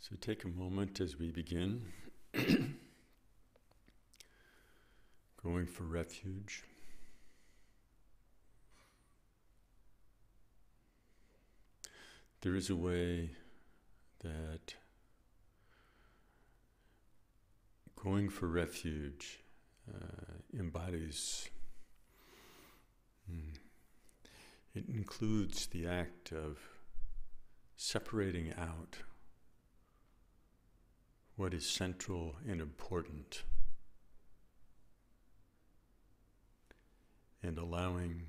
So take a moment as we begin, going for refuge. There is a way that going for refuge embodies, it includes the act of separating out what is central and important and allowing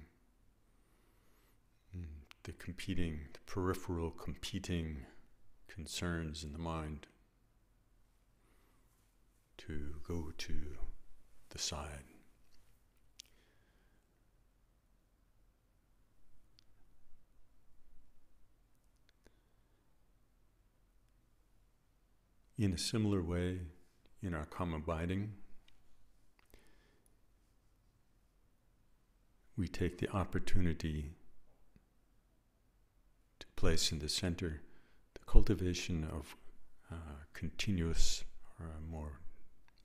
the peripheral competing concerns in the mind to go to the side. In a similar way, in our calm abiding, we take the opportunity to place in the center the cultivation of continuous or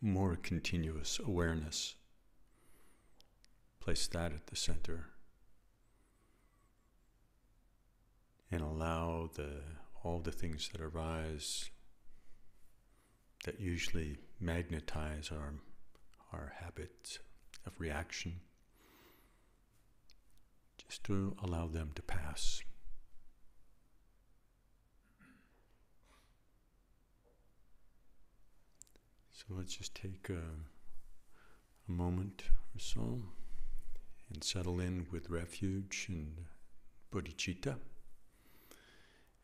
more continuous awareness. Place that at the center and allow all the things that arise that usually magnetize our habits of reaction, just to allow them to pass. So let's just take a moment or so and settle in with refuge and bodhicitta.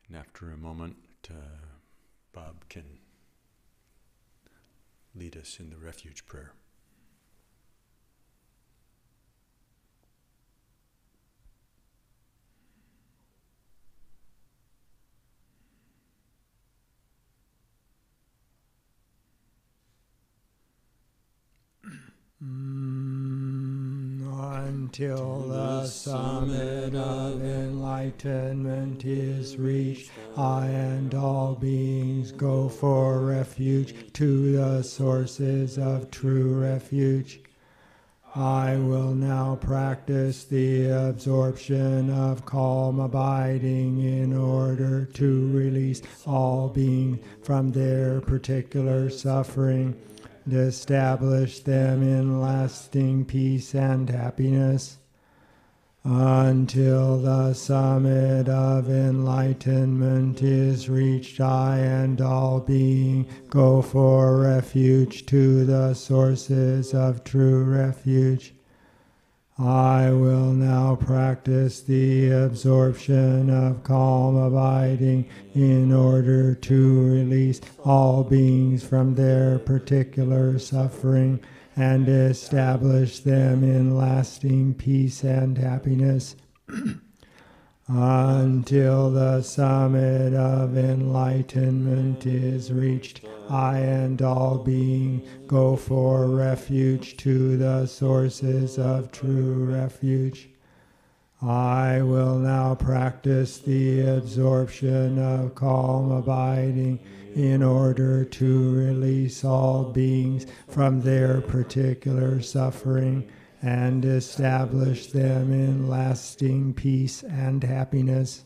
And after a moment, Bob can lead us in the refuge prayer. Until the summit of enlightenment is reached, I and all beings go for refuge to the sources of true refuge. I will now practice the absorption of calm abiding in order to release all beings from their particular suffering, and establish them in lasting peace and happiness. Until the summit of enlightenment is reached, I and all being go for refuge to the sources of true refuge. I will now practice the absorption of calm abiding in order to release all beings from their particular suffering and establish them in lasting peace and happiness. Until the summit of enlightenment is reached, I and all being go for refuge to the sources of true refuge. I will now practice the absorption of calm abiding in order to release all beings from their particular suffering and establish them in lasting peace and happiness.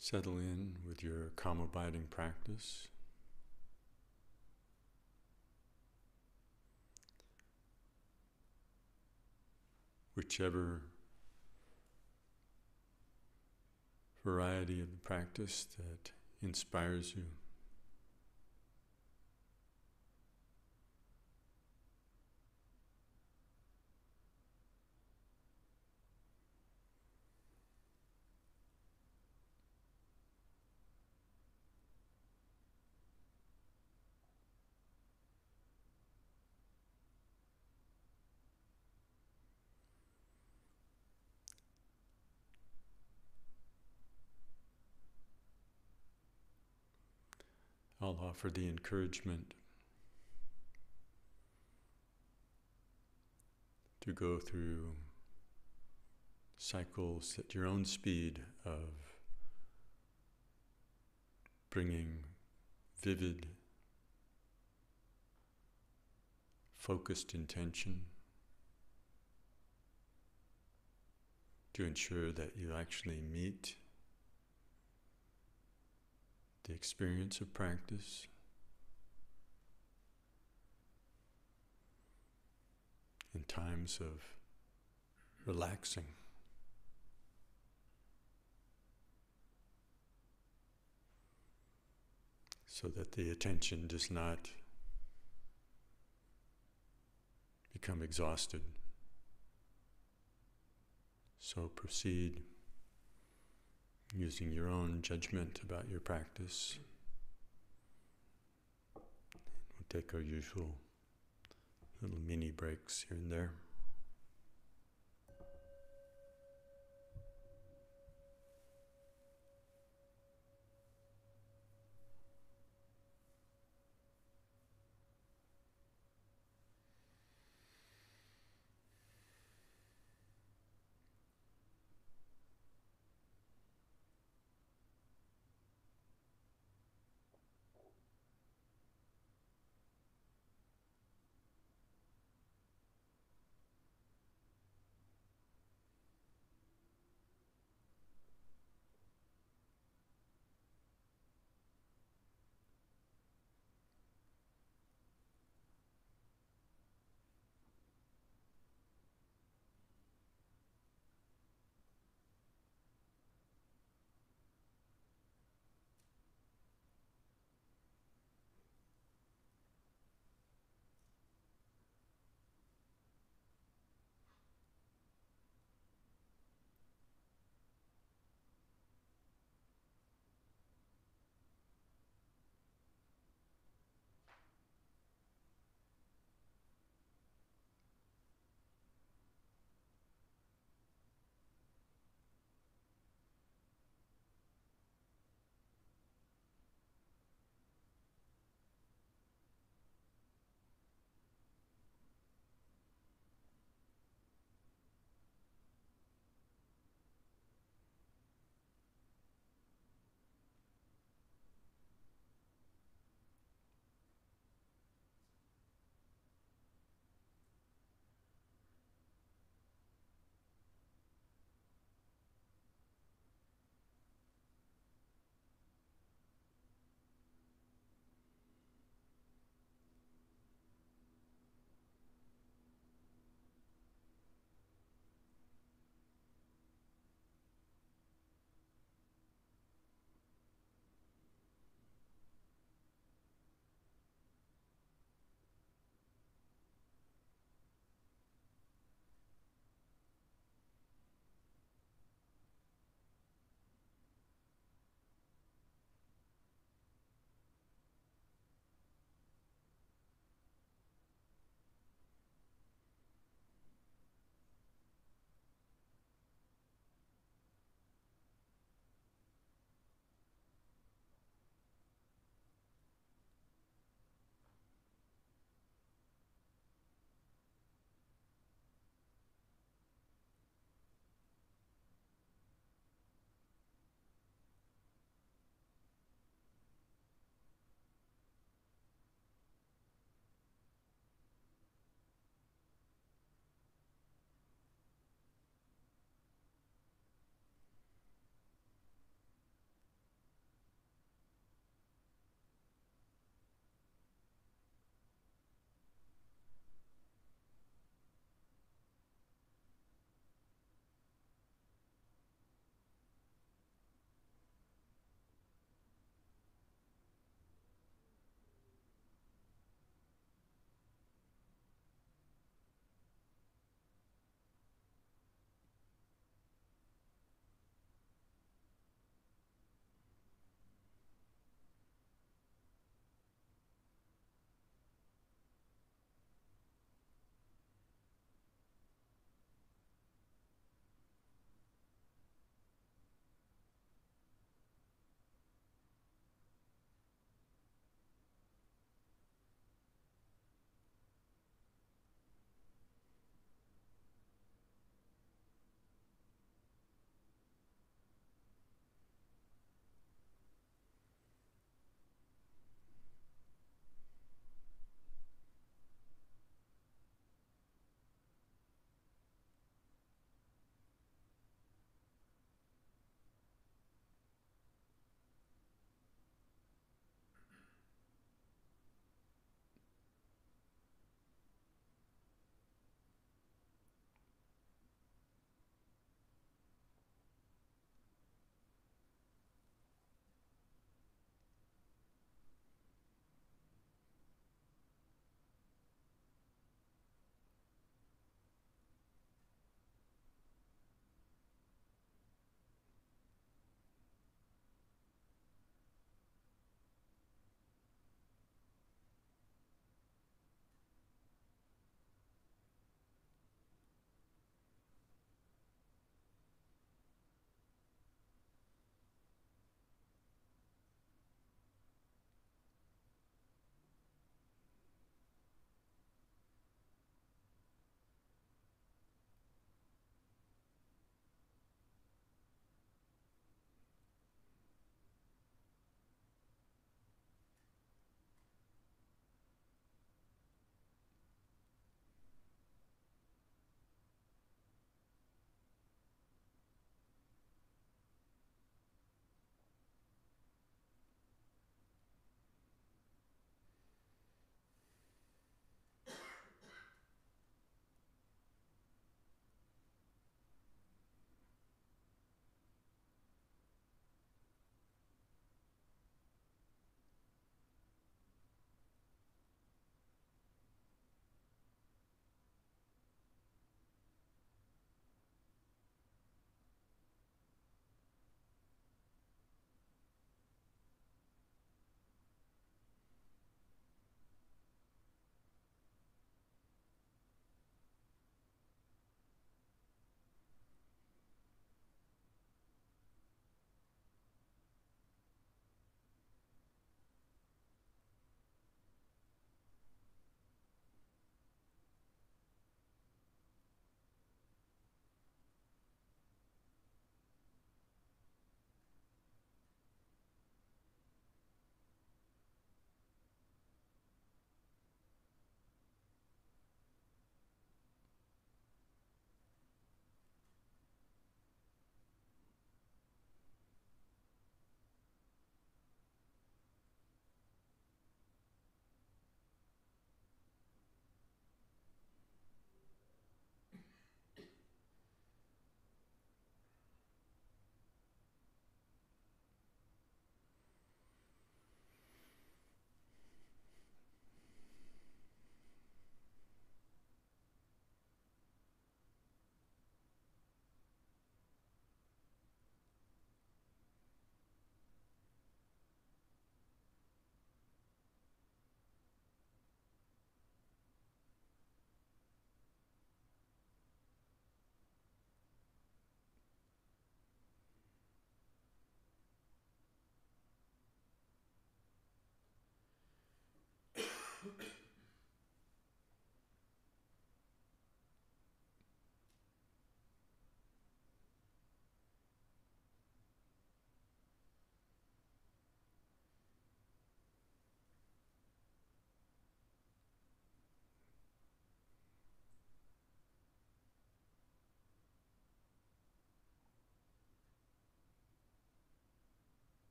Settle in with your calm abiding practice. Whichever variety of the practice that inspires you. I'll offer the encouragement to go through cycles at your own speed of bringing vivid, focused intention to ensure that you actually meet the experience of practice in times of relaxing. So that the attention does not become exhausted. So proceed using your own judgment about your practice. We'll take our usual little mini breaks here and there.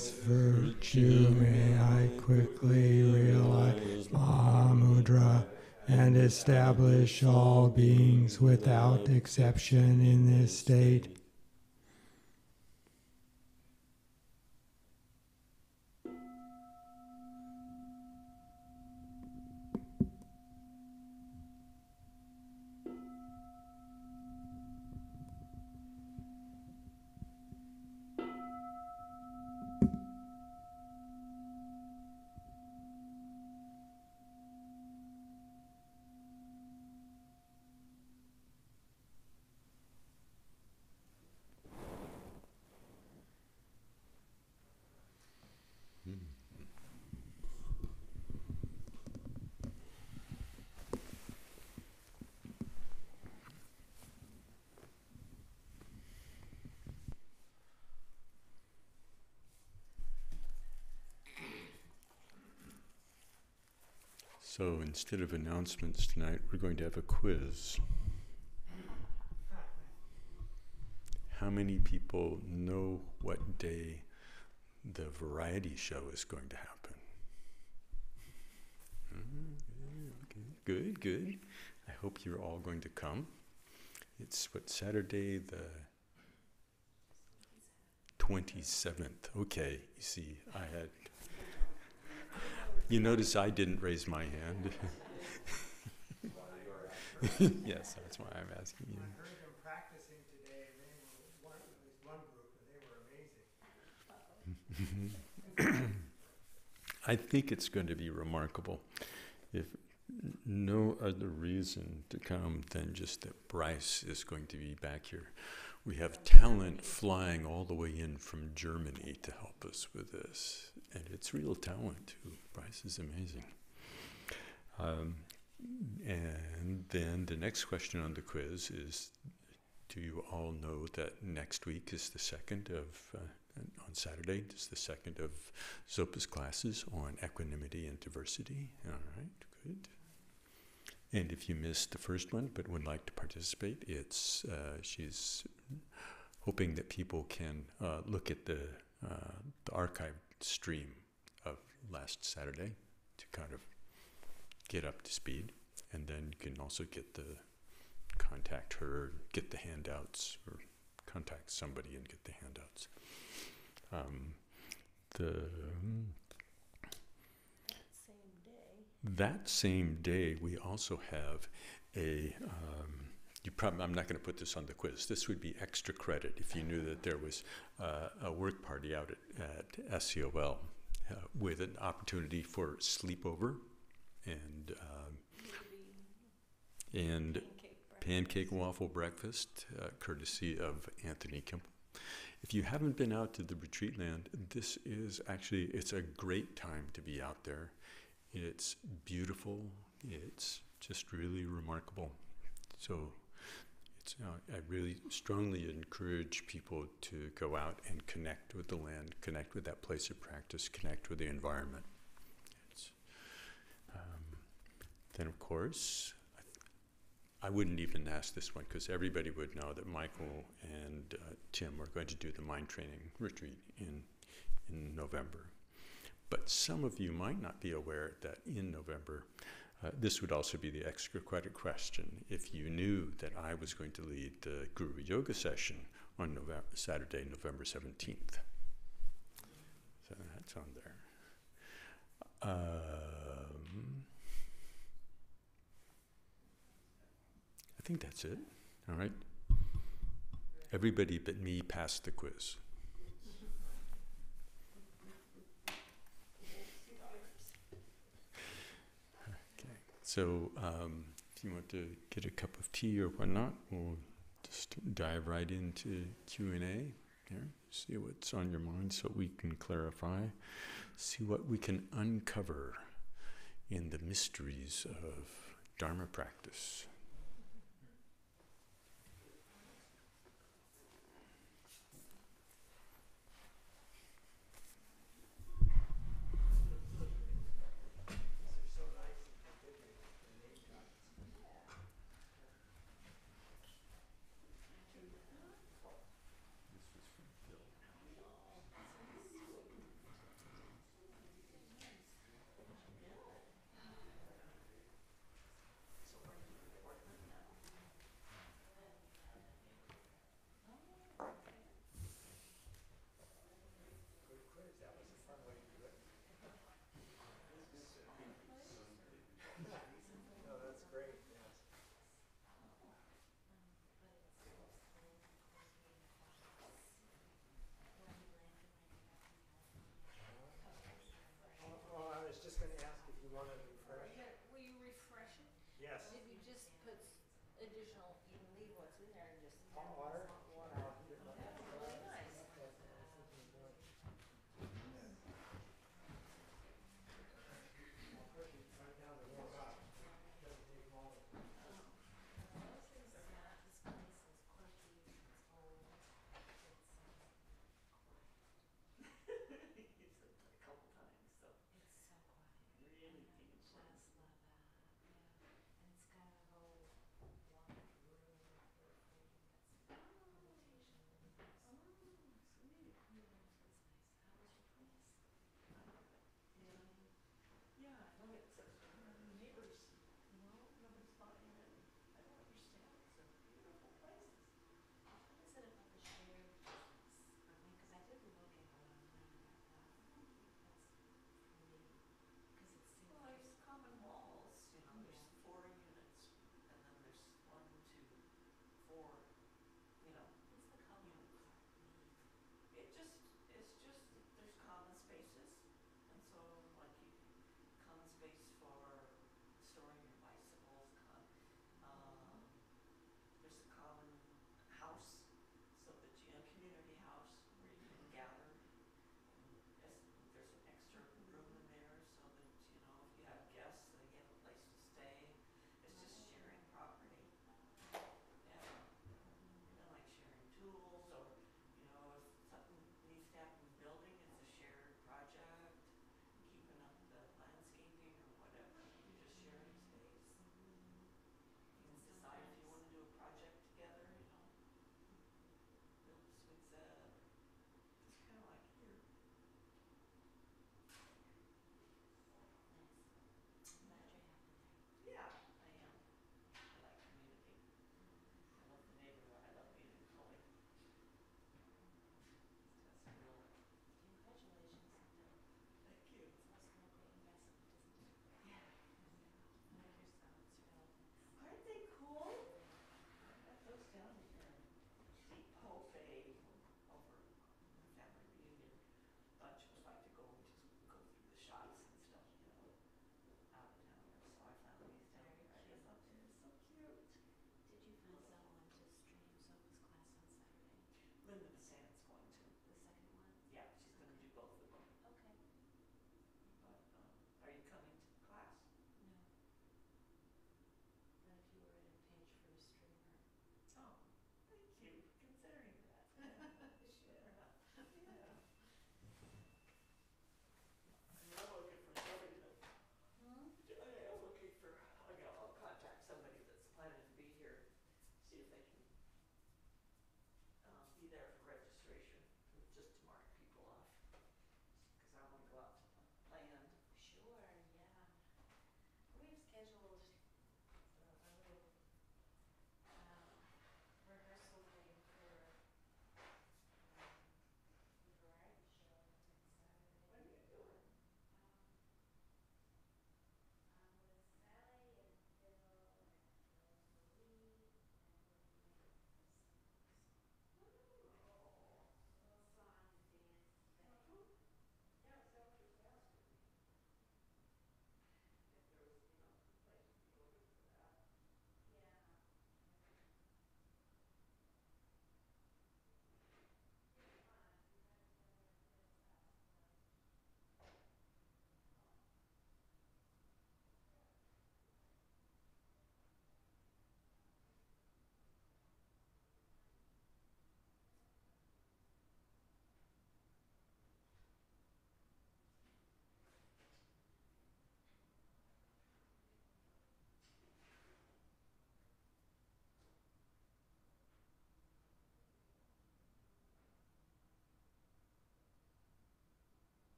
this virtue may I quickly realize Mahamudra and establish all beings without exception in this state. So instead of announcements tonight, we're going to have a quiz. How many people know what day the variety show is going to happen? Okay, good, good. I hope you're all going to come. It's Saturday the 27th. Okay, you see, you notice I didn't raise my hand. Yes, that's why I'm asking you. I heard them practicing today, and they were one group, and they were amazing. I think it's going to be remarkable. If no other reason to come than just that Bryce is going to be back here. We have talent flying all the way in from Germany to help us with this. And it's real talent, too. Bryce is amazing. And then the next question on the quiz is, do you all know that next week is the second of, on Saturday, is the second of Zopa's classes on equanimity and diversity? All right, good. And if you missed the first one but would like to participate, she's hoping that people can look at the archived stream of last Saturday to kind of get up to speed. And then you can also contact her, get the handouts, or contact somebody and get the handouts. That same day, we also have I'm not going to put this on the quiz. This would be extra credit if you knew that there was a work party out at SCOL with an opportunity for sleepover and pancake waffle breakfast, courtesy of Anthony Kimball. If you haven't been out to the retreat land, it's a great time to be out there. It's beautiful. It's just really remarkable. So I really strongly encourage people to go out and connect with the land, connect with that place of practice, connect with the environment. Then, of course, I wouldn't even ask this one because everybody would know that Michael and Tim are going to do the mind training retreat in November. But some of you might not be aware that in November, this would also be the extra credit question. If you knew that I was going to lead the Guru Yoga session on Saturday, November 17th. So that's on there. I think that's it. All right. Everybody but me passed the quiz. So if you want to get a cup of tea or whatnot, we'll just dive right into Q&A here, see what's on your mind so we can clarify, see what we can uncover in the mysteries of Dharma practice.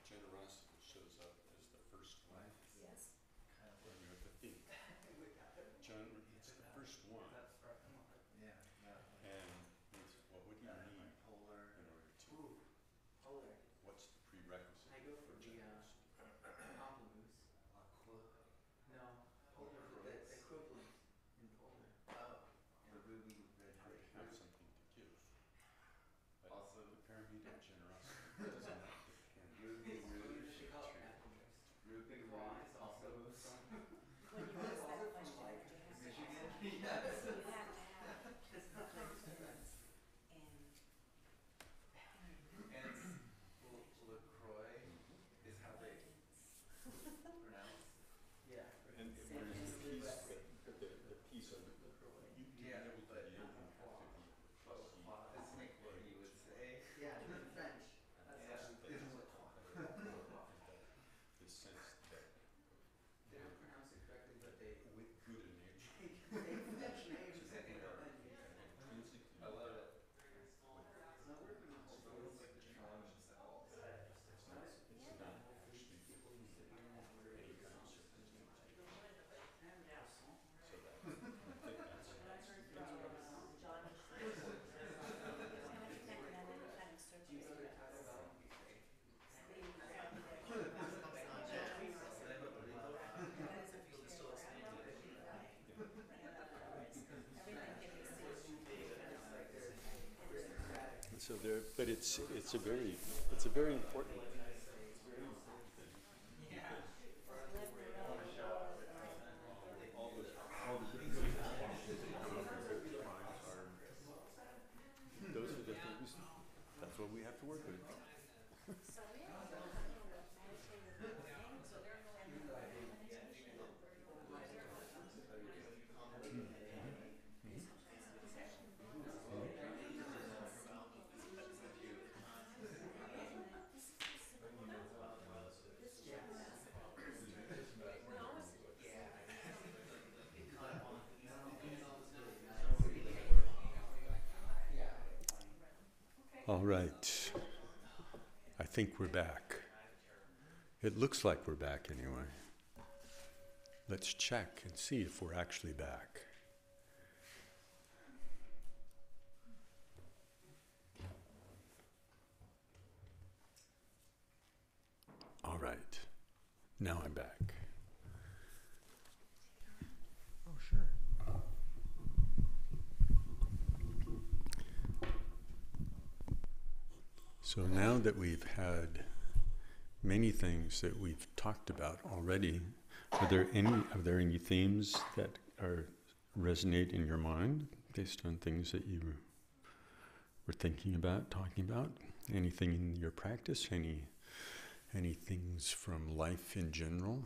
Generosity shows up as the first one. Yes. When you're at the feet. John, it's the first one. Yeah. And it's, what would you need in order to? Polar. What's the prerequisite I go for for the generosity? pamplemousse. No, polar, the equivalent in polar. Oh, the ruby red Have grape. to have something to give. But Also, the pyramid of generosity doesn't depend. ruby rouge. They call it pamplemousse. Ruby rouge pamplemousse. When you ask that question, you have to Michigan? have, Yes. you have to have confidence and And LaCroix is how they pronounce. Yeah. And there's the piece of it. You to Yeah, be able to but be able to have to be that's like what you would say. Yeah, in French. That's the sense that they don't pronounce it correctly, but they with good a nature, French names. intrinsically I love it. endowed No, we're going to hold those like the drawing themselves. it's not actually any kind of circumstance. So that I think that's so there, but it's a very important those are the things. That's what we have to work with. All right. I think we're back. It looks like we're back anyway. Let's check and see if we're actually back. All right. Now I'm back. Oh, sure. So now that we've had many things that we've talked about already, are there any themes that resonate in your mind based on things that you were thinking about, talking about? Anything in your practice? Any things from life in general?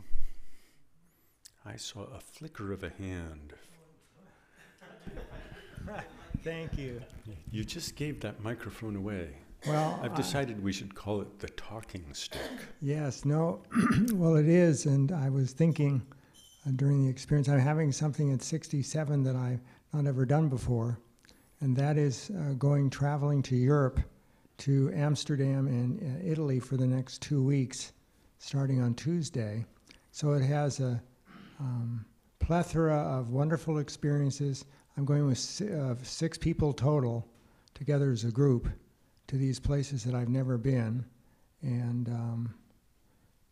I saw a flicker of a hand. Thank you. You just gave that microphone away. Well, I've decided we should call it the talking stick. Yes, no, well, it is, and I was thinking during the experience, I'm having something at 67 that I've not ever done before, and that is traveling to Europe, to Amsterdam and Italy for the next 2 weeks, starting on Tuesday. So it has a plethora of wonderful experiences. I'm going with 6 people total, together as a group, to these places that I've never been. And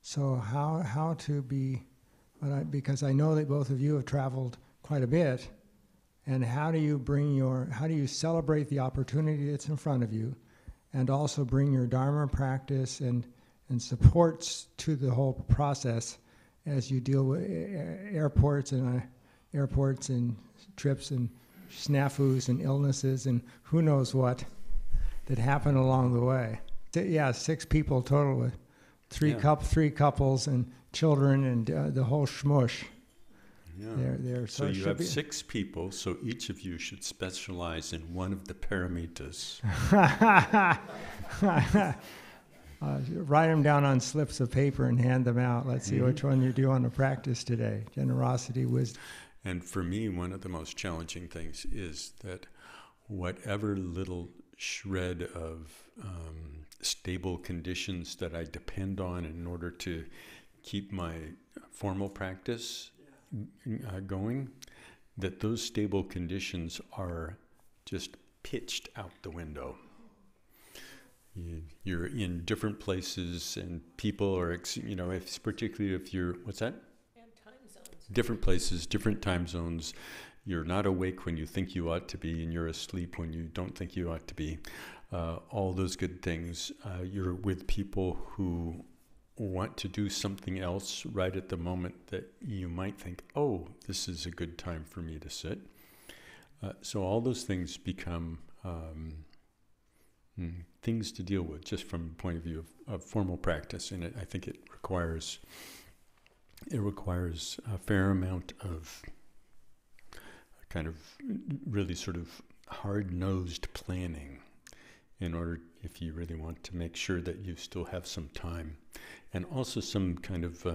so how to be, because I know that both of you have traveled quite a bit, and how do you celebrate the opportunity that's in front of you, and also bring your Dharma practice and supports to the whole process as you deal with airports and trips and snafus and illnesses and who knows what that happen along the way. Yeah, 6 people total with 3 couples and children and the whole shmush. yeah. They're So you have 6 people, so each of you should specialize in one of the paramitas. Write them down on slips of paper and hand them out. Let's see which one you do want to practice today. Generosity, wisdom. And for me, one of the most challenging things is that whatever little shred of stable conditions that I depend on in order to keep my formal practice going, that those stable conditions are just pitched out the window. You're in different places, and people are, if, particularly if you're, what's that? And time zones. Different places, different time zones. You're not awake when you think you ought to be, and you're asleep when you don't think you ought to be. All those good things. You're with people who want to do something else right at the moment that you might think, oh, this is a good time for me to sit. So all those things become things to deal with just from the point of view of formal practice. And I think it requires a fair amount of kind of really sort of hard-nosed planning in order, if you really want to make sure that you still have some time, and also some kind of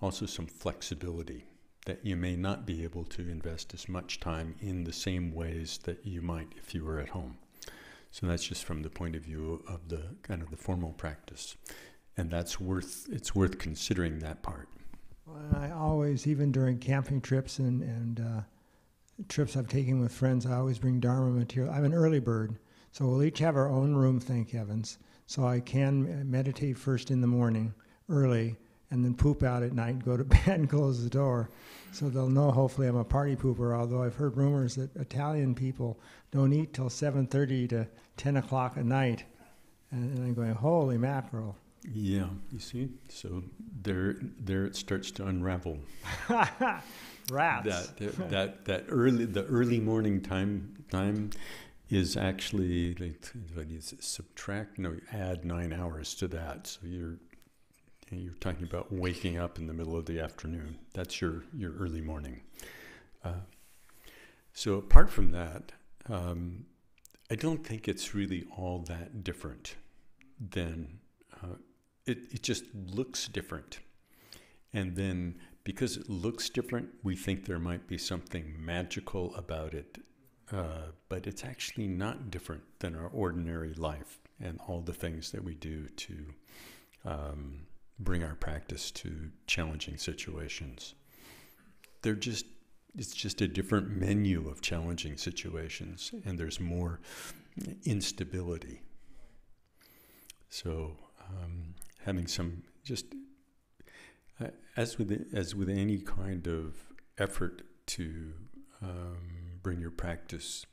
also some flexibility, that you may not be able to invest as much time in the same ways that you might if you were at home. So that's just from the point of view of the kind of the formal practice, and it's worth considering that part. Well, I always, even during camping trips and trips I've taken with friends, I always bring Dharma material. I'm an early bird, so we'll each have our own room, thank heavens. So I can meditate first in the morning, early, and then poop out at night and go to bed and close the door. So they'll know, hopefully, I'm a party pooper, although I've heard rumors that Italian people don't eat till 7:30 to 10 o'clock at night. And I'm going, holy mackerel. Yeah, you see? So there it starts to unravel. Rats. The early morning time is actually, add 9 hours to that. So you're talking about waking up in the middle of the afternoon. That's your early morning. So apart from that, I don't think it's really all that different than, it just looks different. And then because it looks different, we think there might be something magical about it. But it's actually not different than our ordinary life and all the things that we do to bring our practice to challenging situations. It's just a different menu of challenging situations, and there's more instability. So having some, just as with any kind of effort to bring your practice,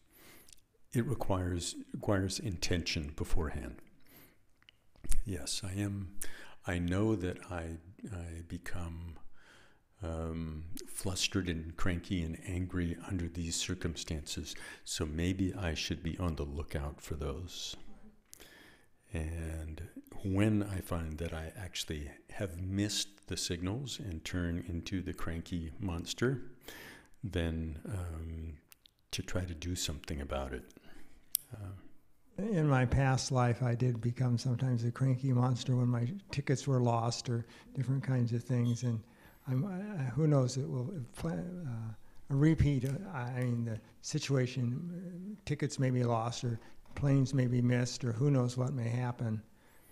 it requires intention beforehand. Yes, I know that I become flustered and cranky and angry under these circumstances, so maybe I should be on the lookout for those. And when I find that I actually have missed the signals and turn into the cranky monster, then to try to do something about it. In my past life, I did become sometimes a cranky monster when my tickets were lost or different kinds of things. And who knows, it will a repeat. I mean, the situation, tickets may be lost or planes may be missed or who knows what may happen.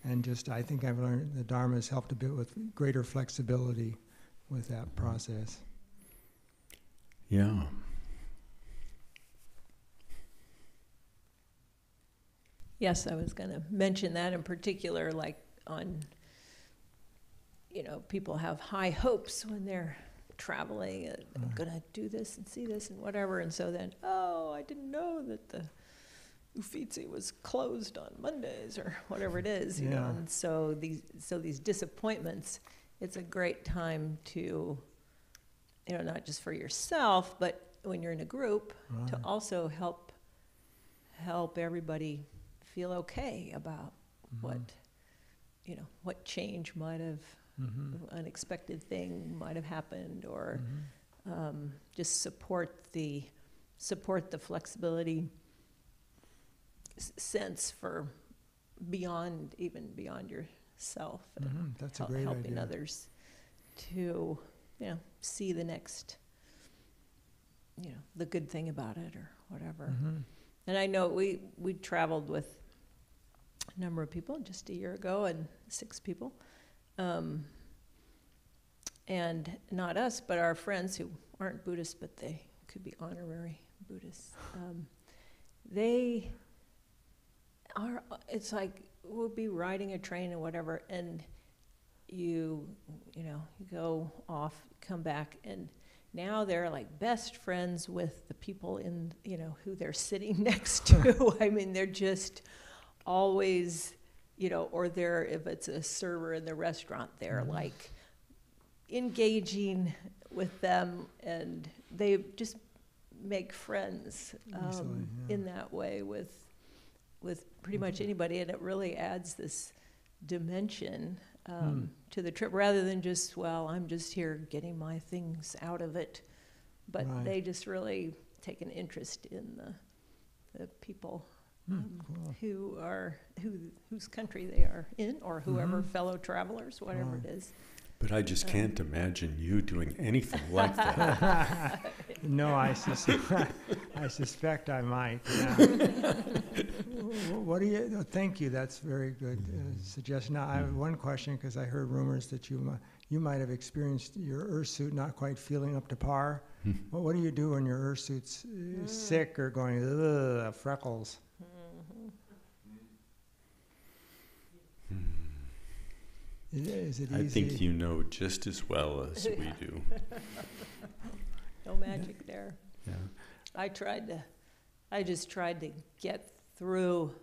And just, I think I've learned the Dharma has helped a bit with greater flexibility with that process. Yeah. Yes, I was going to mention that in particular, like on, people have high hopes when they're traveling, I'm going to do this and see this and whatever, and so then, I didn't know that the Uffizi was closed on Mondays or whatever it is, you know, and so these disappointments, it's a great time to, not just for yourself, but when you're in a group, to also help everybody feel okay about what change might have unexpected thing might have happened, or just support the flexibility sense for beyond yourself, and That's a great helping idea. others to see the next, the good thing about it or whatever. And I know we traveled with a number of people just a year ago, and 6 people. And not us, but our friends who aren't Buddhists, but they could be honorary Buddhists. They are, it's like we'll be riding a train or whatever, and you go off, come back, and now they're like best friends with the people in, who they're sitting next to. I mean, they're just always, or they're, if it's a server in the restaurant, they're like engaging with them, and they just make friends in that way with pretty much anybody, and it really adds this dimension to the trip, rather than just, well, I'm just here getting my things out of it, but they just really take an interest in the people whose country they are in, or whoever fellow travelers, whatever it is. But I just can't imagine you doing anything like that. No, I suspect I might. Yeah. What do you? Thank you. That's very good suggestion. Now, I have one question, because I heard rumors that you might have experienced your earth suit not quite feeling up to par. What do you do when your earth suit's sick or going, ugh, freckles? Is it easy? I think you know just as well as we do. No magic there. Yeah. I just tried to get through.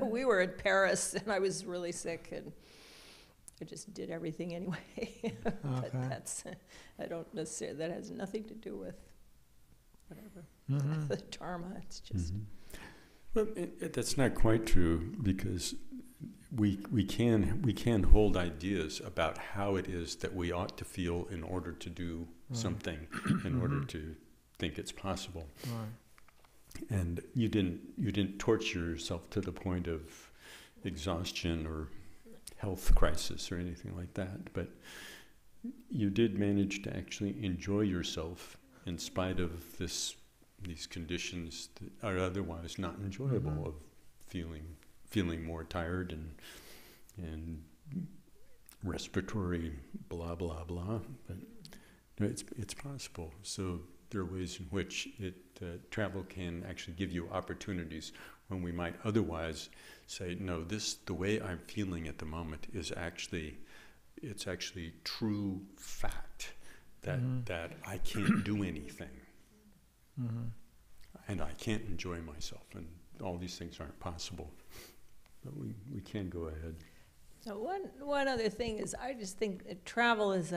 We were in Paris, and I was really sick, and I just did everything anyway. But I don't necessarily, that has nothing to do with whatever, the Dharma. It's just. Well, that's not quite true, because we can hold ideas about how it is that we ought to feel in order to do something, in order to think it's possible. And you didn't torture yourself to the point of exhaustion or health crisis or anything like that, but you did manage to actually enjoy yourself in spite of these conditions that are otherwise not enjoyable, of feeling more tired and respiratory blah blah blah. But it's possible. So there are ways in which travel can actually give you opportunities when we might otherwise say, no, the way I'm feeling at the moment is actually true fact that I can't do anything, and I can't enjoy myself, and all these things aren't possible. But we can go ahead. So one other thing is, I just think that travel is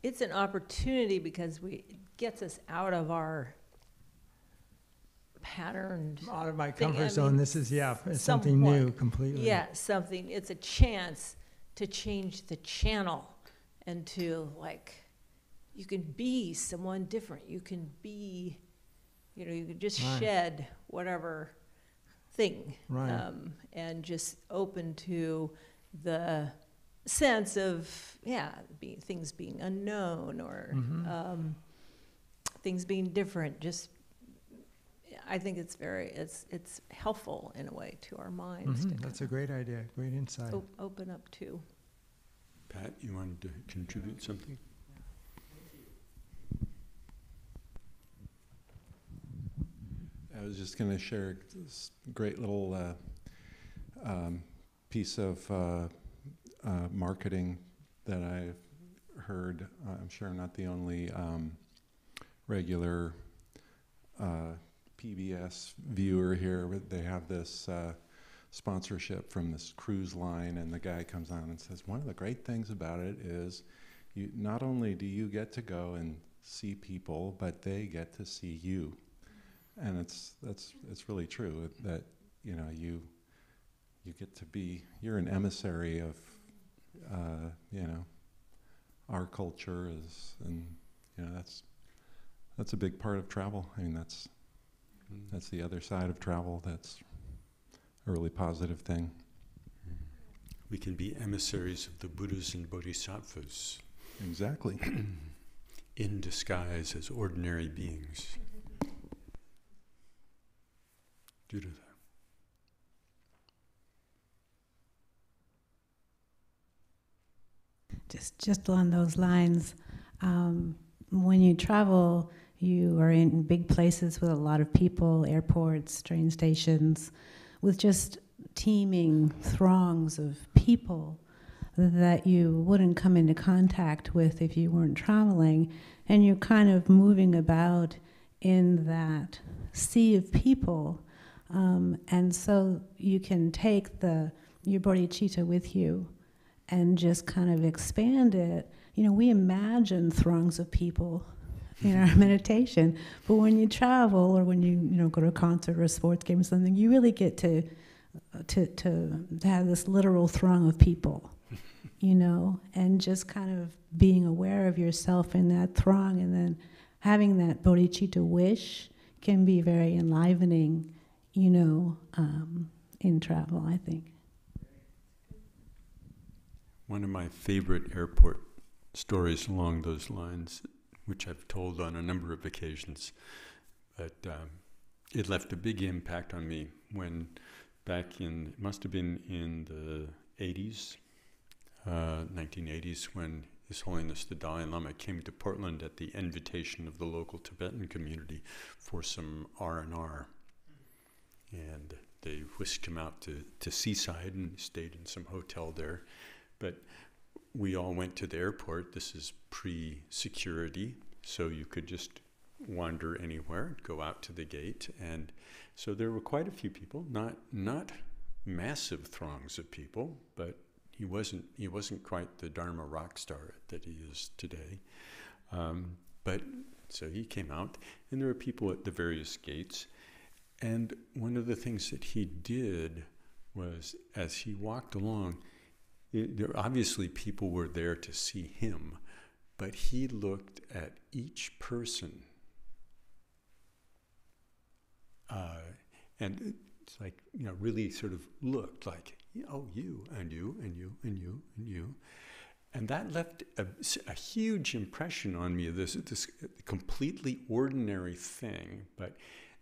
it's an opportunity, because it gets us out of our patterned Out of my thing. comfort I zone. mean, This is it's something new completely. Yeah, it's a chance to change the channel, and to, like, you can be someone different. You can be, you can just shed whatever thing, and just open to the sense of things being unknown, or things being different. Just, I think it's helpful in a way to our minds. That's a great idea, great insight. Open up to. Pat, you wanted to contribute something? I was just going to share this great little piece of marketing that I've heard. I'm sure I'm not the only regular PBS viewer here, but they have this sponsorship from this cruise line, and the guy comes on and says, one of the great things about it is you not only do you get to go and see people, but they get to see you. And it's really true that you get to be, you're an emissary of you know, our culture is, and you know, that's a big part of travel. I mean, that's the other side of travel. That's a really positive thing. We can be emissaries of the Buddhas and Bodhisattvas. Exactly. In disguise as ordinary beings. Due to that. Just along those lines, when you travel, you are in big places with a lot of people, airports, train stations, with just teeming throngs of people that you wouldn't come into contact with if you weren't traveling, and you're kind of moving about in that sea of people, and so you can take your bodhicitta with you and just kind of expand it. You know, we imagine throngs of people in our meditation, but when you travel or when you go to a concert or a sports game or something, you really get to have this literal throng of people, you know, and just kind of being aware of yourself in that throng, and then having that bodhicitta wish can be very enlivening, you know, in travel, I think. One of my favorite airport stories along those lines, which I've told on a number of occasions, but it left a big impact on me when back in, it must have been in the 80s, 1980s, when His Holiness the Dalai Lama came to Portland at the invitation of the local Tibetan community for some R&R. And they whisked him out to Seaside and stayed in some hotel there. But we all went to the airport. This is pre-security, so you could just wander anywhere, go out to the gate. And so there were quite a few people, not massive throngs of people, but he wasn't quite the Dharma rock star that he is today. But so he came out, and there were people at the various gates. And one of the things that he did was, as he walked along, obviously people were there to see him, but he looked at each person. And it's like, you know, really sort of looked like, oh, you, and you, and you, and you, and you. And that left a huge impression on me of this completely ordinary thing, but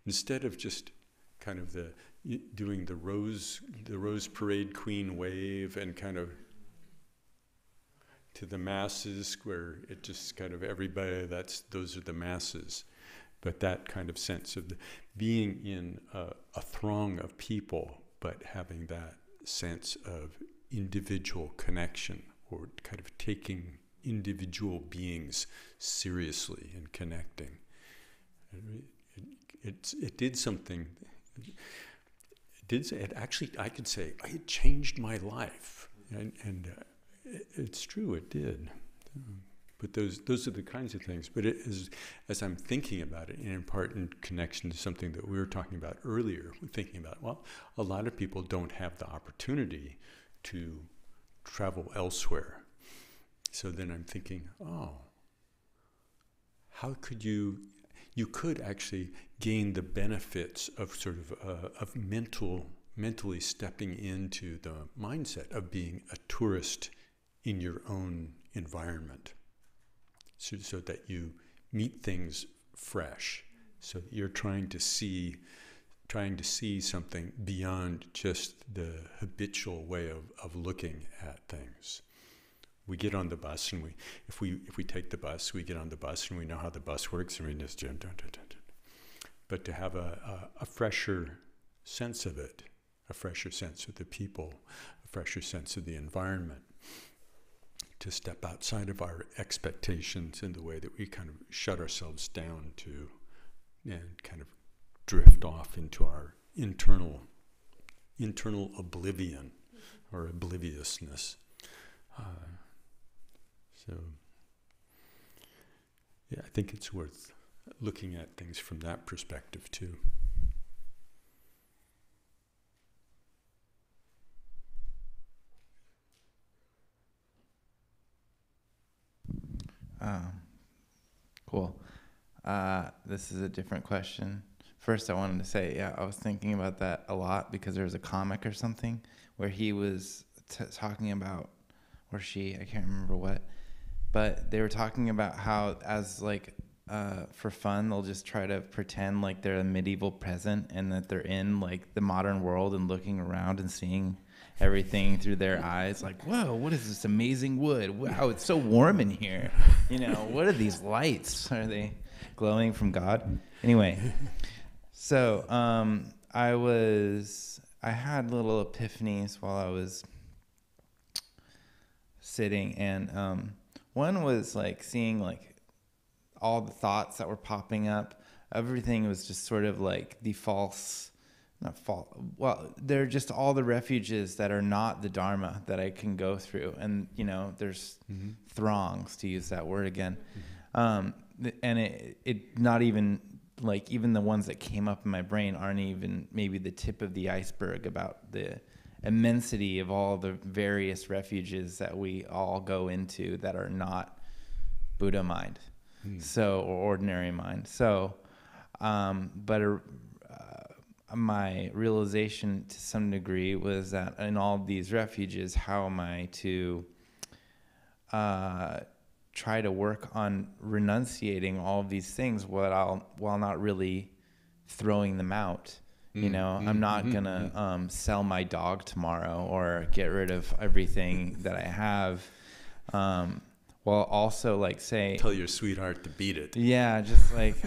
instead of just kind of doing the rose parade queen wave and kind of to the masses, where it just kind of everybody, those are the masses. But that kind of sense of being in a throng of people, but having that sense of individual connection, or kind of taking individual beings seriously and connecting. It did something. It actually, I could say, it changed my life, and it's true, it did. But those are the kinds of things. But as I'm thinking about it, and in part in connection to something that we were talking about earlier, we're thinking about, well, a lot of people don't have the opportunity to travel elsewhere. So then I'm thinking, oh, how could you could actually gain the benefits of sort of mentally stepping into the mindset of being a tourist in your own environment, so that you meet things fresh, so that you're trying to see something beyond just the habitual way of looking at things. We get on the bus, and if we take the bus, we get on the bus, and we know how the bus works, and we just but to have a fresher sense of it, a fresher sense of the people, a fresher sense of the environment, to step outside of our expectations in the way that we kind of shut ourselves down to, and kind of drift off into our internal oblivion or obliviousness. So, yeah, I think it's worth looking at things from that perspective too. Cool. This is a different question. First, I wanted to say, I was thinking about that a lot because there was a comic or something where he was talking about, or she, I can't remember what, but they were talking about how as like, for fun, they'll just try to pretend like they're a medieval peasant and that they're in like the modern world and looking around and seeing everything through their eyes. Like, whoa, what is this amazing wood? Wow, it's so warm in here. You know, what are these lights? Are they glowing from God? Anyway, so I had little epiphanies while I was sitting, and one was like seeing like all the thoughts that were popping up. Everything was just sort of like the they're just all the refuges that are not the Dharma that I can go through. And, you know, there's throngs, to use that word again. And it not even, like, even the ones that came up in my brain aren't even maybe the tip of the iceberg about the immensity of all the various refuges that we all go into that are not Buddha mind. So, or ordinary mind. So, my realization to some degree was that in all these refuges, how am I to try to work on renunciating all of these things while not really throwing them out? You know, I'm not gonna sell my dog tomorrow or get rid of everything that I have. While also like say, tell your sweetheart to beat it. Yeah, just like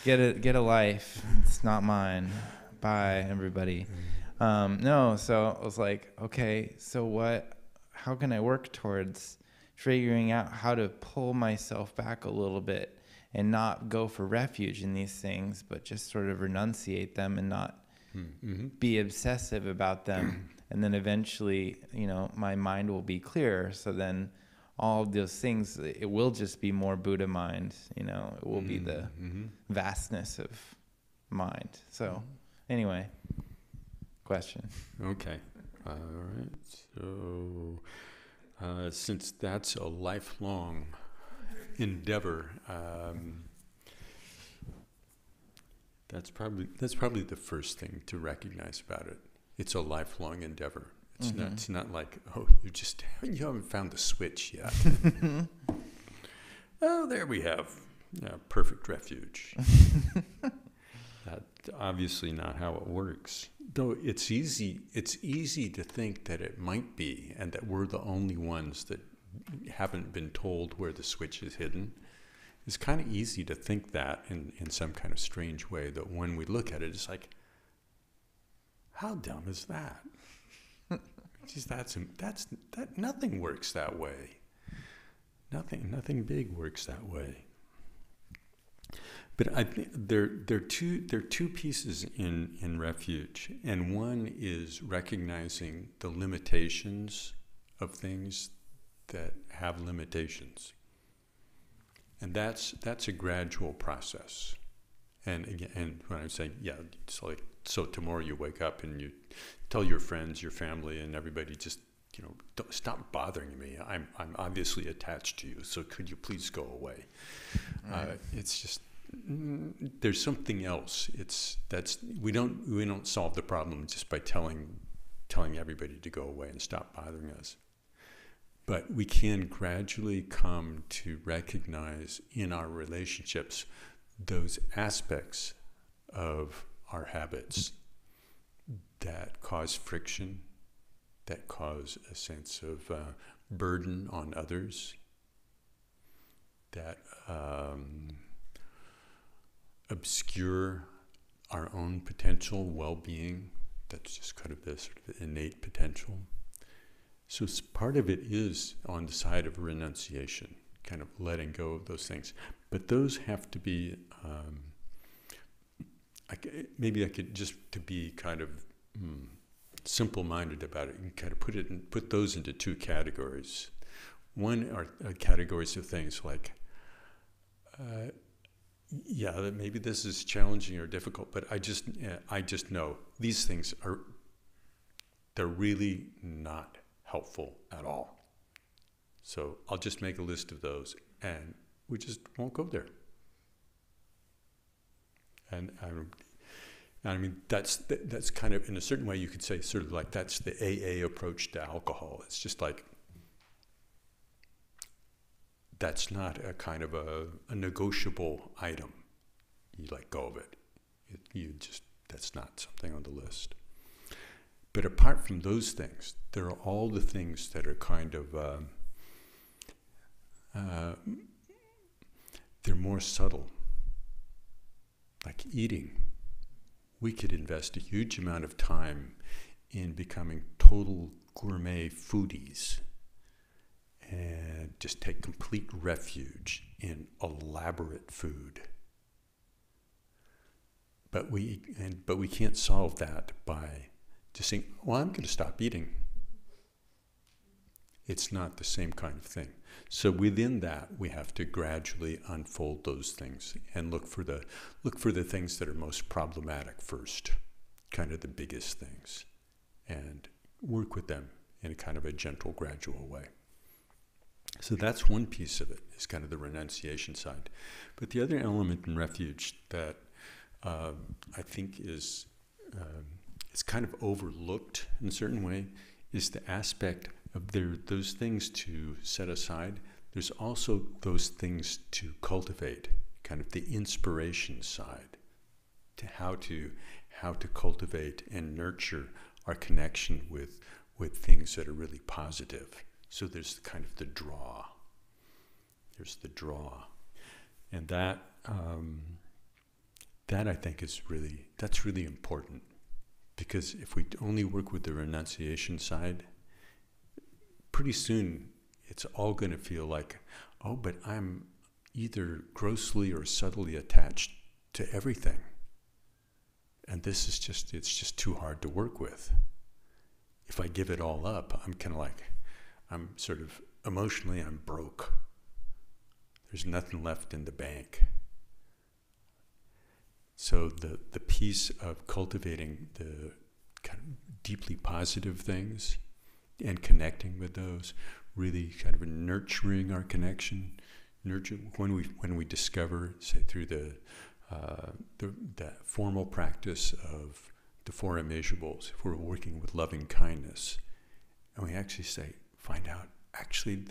get a life. It's not mine. Bye, everybody. No, so I was like, okay, so how can I work towards figuring out how to pull myself back a little bit and not go for refuge in these things, but just sort of renunciate them and not be obsessive about them. And then eventually, you know, my mind will be clearer. So then all of those things, it will just be more Buddha mind, you know, it will be the vastness of mind. So anyway, question. Okay. All right. So since that's a lifelong endeavor, that's probably the first thing to recognize about it. It's a lifelong endeavor. It's not like, oh, you haven't found the switch yet. Oh, there we have perfect refuge. That's obviously not how it works. Though it's easy to think that it might be, and that we're the only ones that haven't been told where the switch is hidden. It's kind of easy to think that in some kind of strange way, that when we look at it, it's like, how dumb is that? That nothing works that way. Nothing big works that way. But I think there are two pieces in refuge, and one is recognizing the limitations of things that have limitations, and that's a gradual process. And again, and when I say it's like, so tomorrow you wake up and you tell your friends, your family, and everybody, just, you know, don't stop bothering me. I'm obviously attached to you, so could you please go away? Right. It's just there's something else. We don't solve the problem just by telling everybody to go away and stop bothering us. But we can gradually come to recognize in our relationships those aspects of our habits that cause friction, that cause a sense of burden on others, that obscure our own potential well-being. That's just kind of the sort of innate potential. So part of it is on the side of renunciation, kind of letting go of those things. But those have to be, maybe I could just to be kind of simple-minded about it, and kind of put those into two categories. One are categories of things like, maybe this is challenging or difficult, but I just know these things they're really not helpful at all. So I'll just make a list of those, and we just won't go there. And I mean, that's kind of, in a certain way, you could say sort of like that's the AA approach to alcohol. It's just like, that's not a kind of a negotiable item. You let go of it. That's not something on the list. But apart from those things, there are all the things that are kind of, they're more subtle. Like eating. We could invest a huge amount of time in becoming total gourmet foodies and just take complete refuge in elaborate food. But we can't solve that by just saying, well, I'm going to stop eating. It's not the same kind of thing. So within that, we have to gradually unfold those things and look for the things that are most problematic first, kind of the biggest things, and work with them in a kind of a gentle, gradual way. So that's one piece of it, is kind of the renunciation side. But the other element in refuge that I think is it's kind of overlooked in a certain way is the aspect of those things to set aside. There's also those things to cultivate, kind of the inspiration side, to how to cultivate and nurture our connection with things that are really positive. So there's kind of the draw. There's the draw, and that I think is that's really important, because if we only work with the renunciation side, pretty soon it's all going to feel like, oh, but I'm either grossly or subtly attached to everything. And it's just too hard to work with. If I give it all up, I'm kind of like, I'm sort of emotionally, I'm broke. There's nothing left in the bank. So the piece of cultivating the kind of deeply positive things and connecting with those, really kind of nurturing our connection, when we discover, say, through the formal practice of the four immeasurables, if we're working with loving kindness, and we actually find out, actually,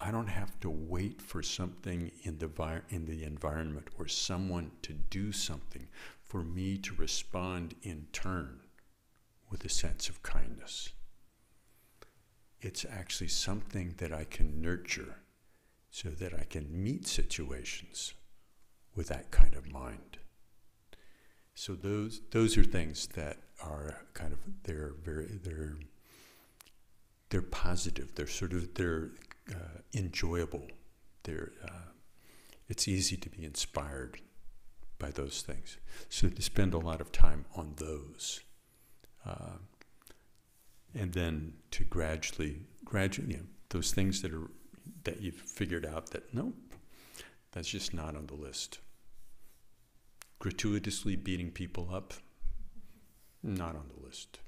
I don't have to wait for something in the environment or someone to do something for me to respond in turn with a sense of kindness. It's actually something that I can nurture so that I can meet situations with that kind of mind. So those are things that are kind of, they're positive. They're enjoyable. It's easy to be inspired by those things. So to spend a lot of time on those, and then to gradually, those things that you've figured out that nope, that's just not on the list. Gratuitously beating people up, not on the list.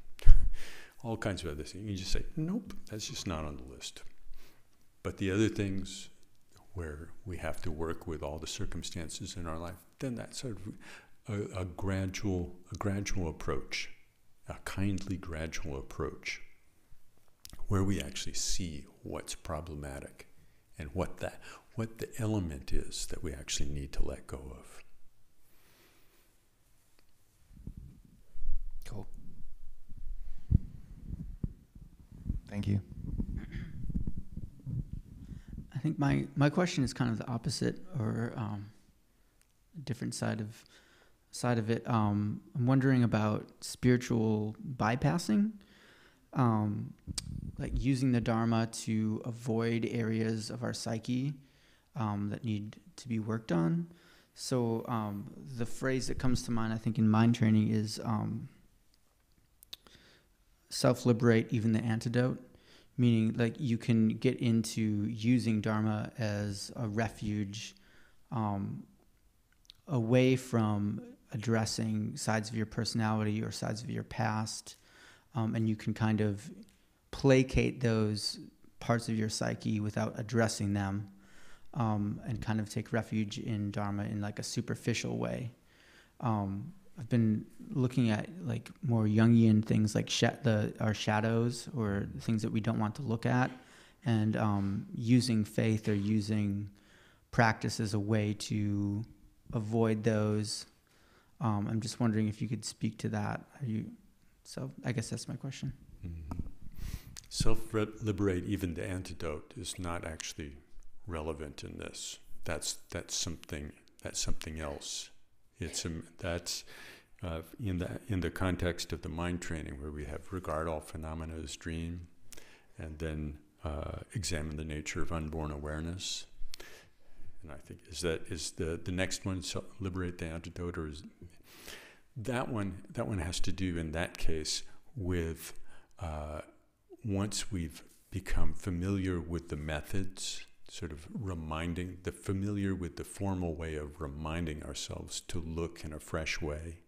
All kinds of other things. You just say, nope, that's just not on the list. But the other things where we have to work with all the circumstances in our life, then that's sort of a gradual approach, a kindly gradual approach, where we actually see what's problematic and what the element is that we actually need to let go of. Cool. Thank you. I think my question is kind of the opposite, or different side of it. I'm wondering about spiritual bypassing, like using the Dharma to avoid areas of our psyche that need to be worked on. So the phrase that comes to mind, I think, in mind training is self-liberate even the antidote. Meaning, like, you can get into using Dharma as a refuge away from addressing sides of your personality or sides of your past, and you can kind of placate those parts of your psyche without addressing them, and kind of take refuge in Dharma in like a superficial way. I've been looking at like more Jungian things like our shadows or things that we don't want to look at, and using faith or using practice as a way to avoid those. I'm just wondering if you could speak to that. So I guess that's my question. Mm-hmm. Self-liberate, even the antidote, is not actually relevant in this. That's something else. That's in the context of the mind training, where we have regard all phenomena as dream, and then examine the nature of unborn awareness. And I think is the next one, liberate the antidote, or is that one has to do in that case with once we've become familiar with the methods, sort of familiar with the formal way of reminding ourselves to look in a fresh way,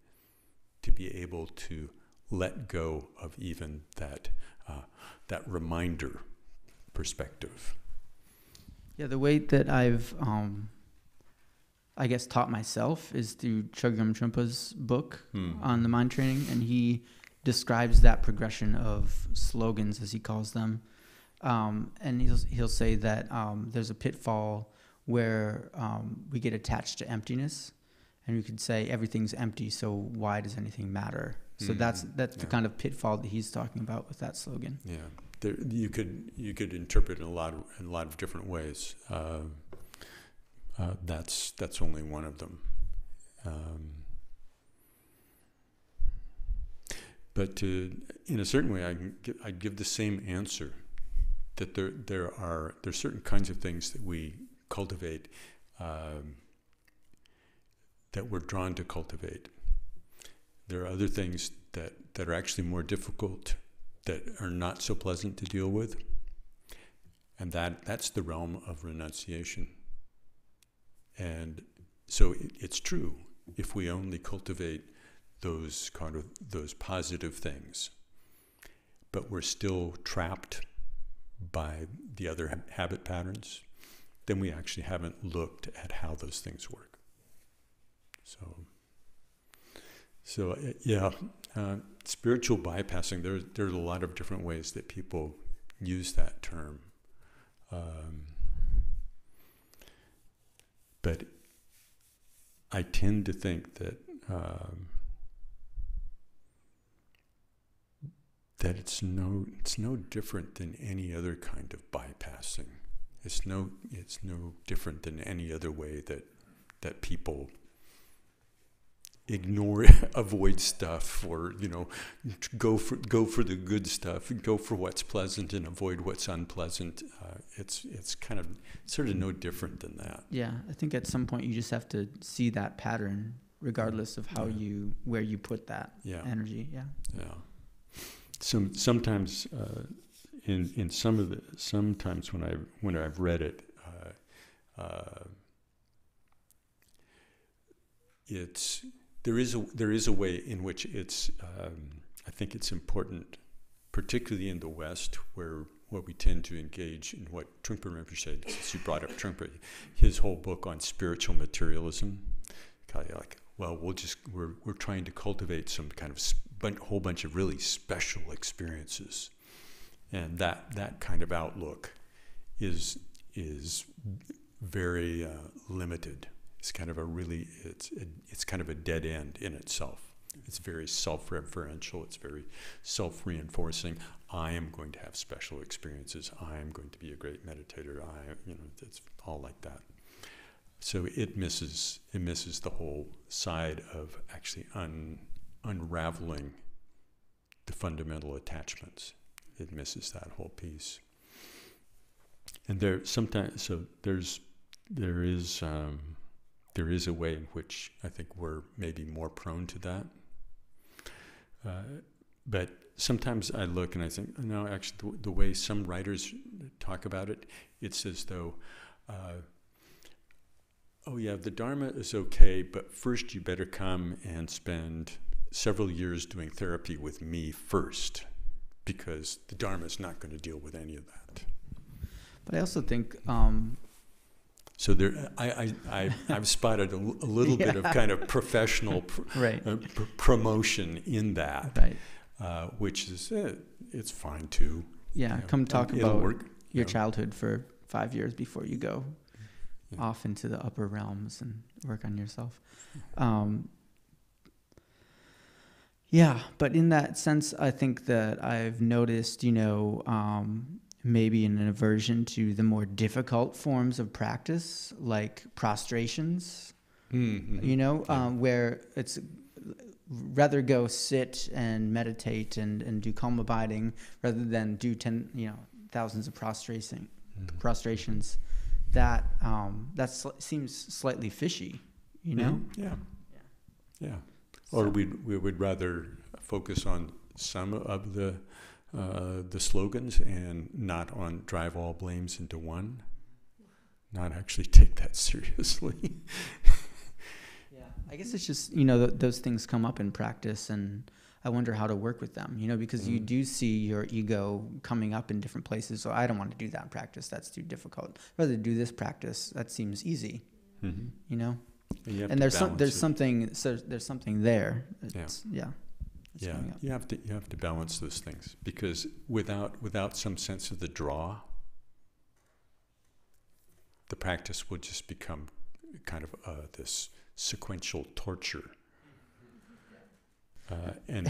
to be able to let go of even that reminder perspective. Yeah, the way that I've, I guess, taught myself is through Chogyam Trungpa's book on the mind training, and he describes that progression of slogans, as he calls them. And he'll say that there's a pitfall where we get attached to emptiness, and we could say everything's empty, so why does anything matter? So that's the kind of pitfall that he's talking about with that slogan. Yeah, you could interpret it in a lot of different ways. That's only one of them. But in a certain way, I'd give the same answer. That there are certain kinds of things that we cultivate, that we're drawn to cultivate. There are other things that are actually more difficult, that are not so pleasant to deal with, and that's the realm of renunciation. And so it's true, if we only cultivate those positive things, but we're still trapped by the other habit patterns, then we actually haven't looked at how those things work. So yeah, spiritual bypassing, there's a lot of different ways that people use that term. But I tend to think that that it's no different than any other kind of bypassing. It's no different than any other way that people ignore, avoid stuff, or go for the good stuff, go for what's pleasant and avoid what's unpleasant. It's sort of no different than that. Yeah, I think at some point you just have to see that pattern, regardless of where you put that energy. Yeah. Yeah. Sometimes sometimes when I've read it, there is a way in which it's I think it's important, particularly in the West, where we tend to engage in what Trungpa Rinpoche, since you brought up Trungpa, his whole book on spiritual materialism, kind of like, well, we're trying to cultivate some kind of whole bunch of really special experiences, and that kind of outlook is very limited. It's kind of it's kind of a dead end in itself. It's very self-referential. It's very self-reinforcing. I am going to have special experiences. I am going to be a great meditator. It's all like that. So it misses the whole side of actually unraveling the fundamental attachments. It misses that whole piece. And there is a way in which I think we're maybe more prone to that. But sometimes I look and I think, no, actually the way some writers talk about it, it's as though, oh yeah, the Dharma is okay, but first you better come and spend several years doing therapy with me first, because the Dharma is not going to deal with any of that. But I also think So there, I've spotted a little bit of kind of professional promotion in that, which is it's fine too. Yeah, come talk it'll about work, your childhood for 5 years before you go off into the upper realms and work on yourself. Yeah, but in that sense, I think that I've noticed, maybe an aversion to the more difficult forms of practice, like prostrations, where it's rather go sit and meditate and do calm abiding rather than do thousands of prostrations. That seems slightly fishy, Yeah. Or we would rather focus on some of the slogans and not on drive all blames into one. Not actually take that seriously. I guess it's just, those things come up in practice, and I wonder how to work with them, because you do see your ego coming up in different places. So I don't want to do that practice. That's too difficult. Rather do this practice. That seems easy, And there's something there. You have to balance those things, because without some sense of the draw, the practice will just become kind of this sequential torture. And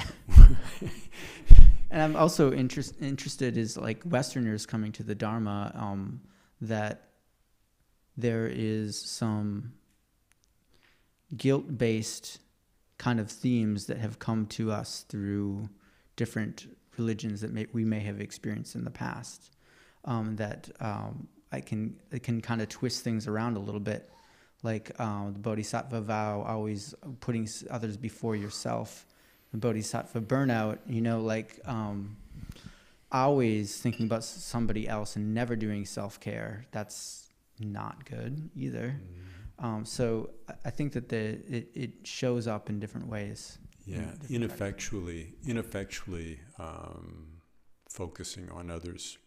I'm also interested is like Westerners coming to the Dharma, that there is some guilt-based kind of themes that have come to us through different religions that we may have experienced in the past, that it can kind of twist things around a little bit, like the Bodhisattva vow, always putting others before yourself. The Bodhisattva burnout, always thinking about somebody else and never doing self-care. That's not good either. So I think that it shows up in different ways. Yeah, ineffectually focusing on others.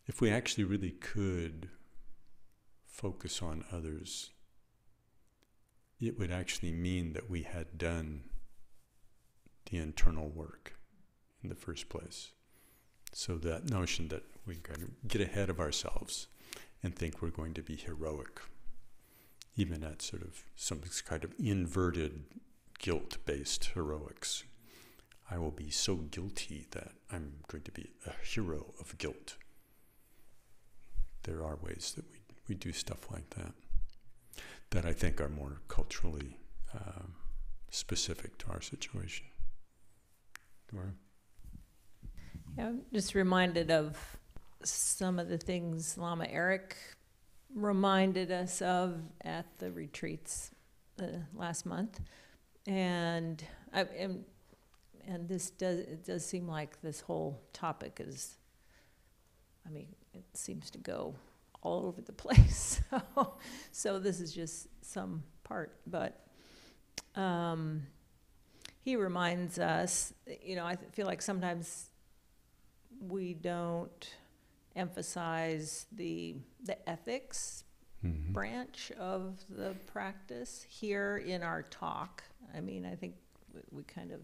If we actually really could focus on others, it would actually mean that we had done the internal work in the first place. So that notion that we kind of get ahead of ourselves and think we're going to be heroic, even at sort of some kind of inverted guilt-based heroics. I will be so guilty that I'm going to be a hero of guilt. There are ways that we do stuff like that I think are more culturally specific to our situation. Dora? Yeah, I'm just reminded of some of the things Lama Eric reminded us of at the retreats last month, and this does seem like this whole topic is, it seems to go all over the place. So this is just some part, but he reminds us, I feel like sometimes we don't emphasize the ethics branch of the practice here in our talk. I think we kind of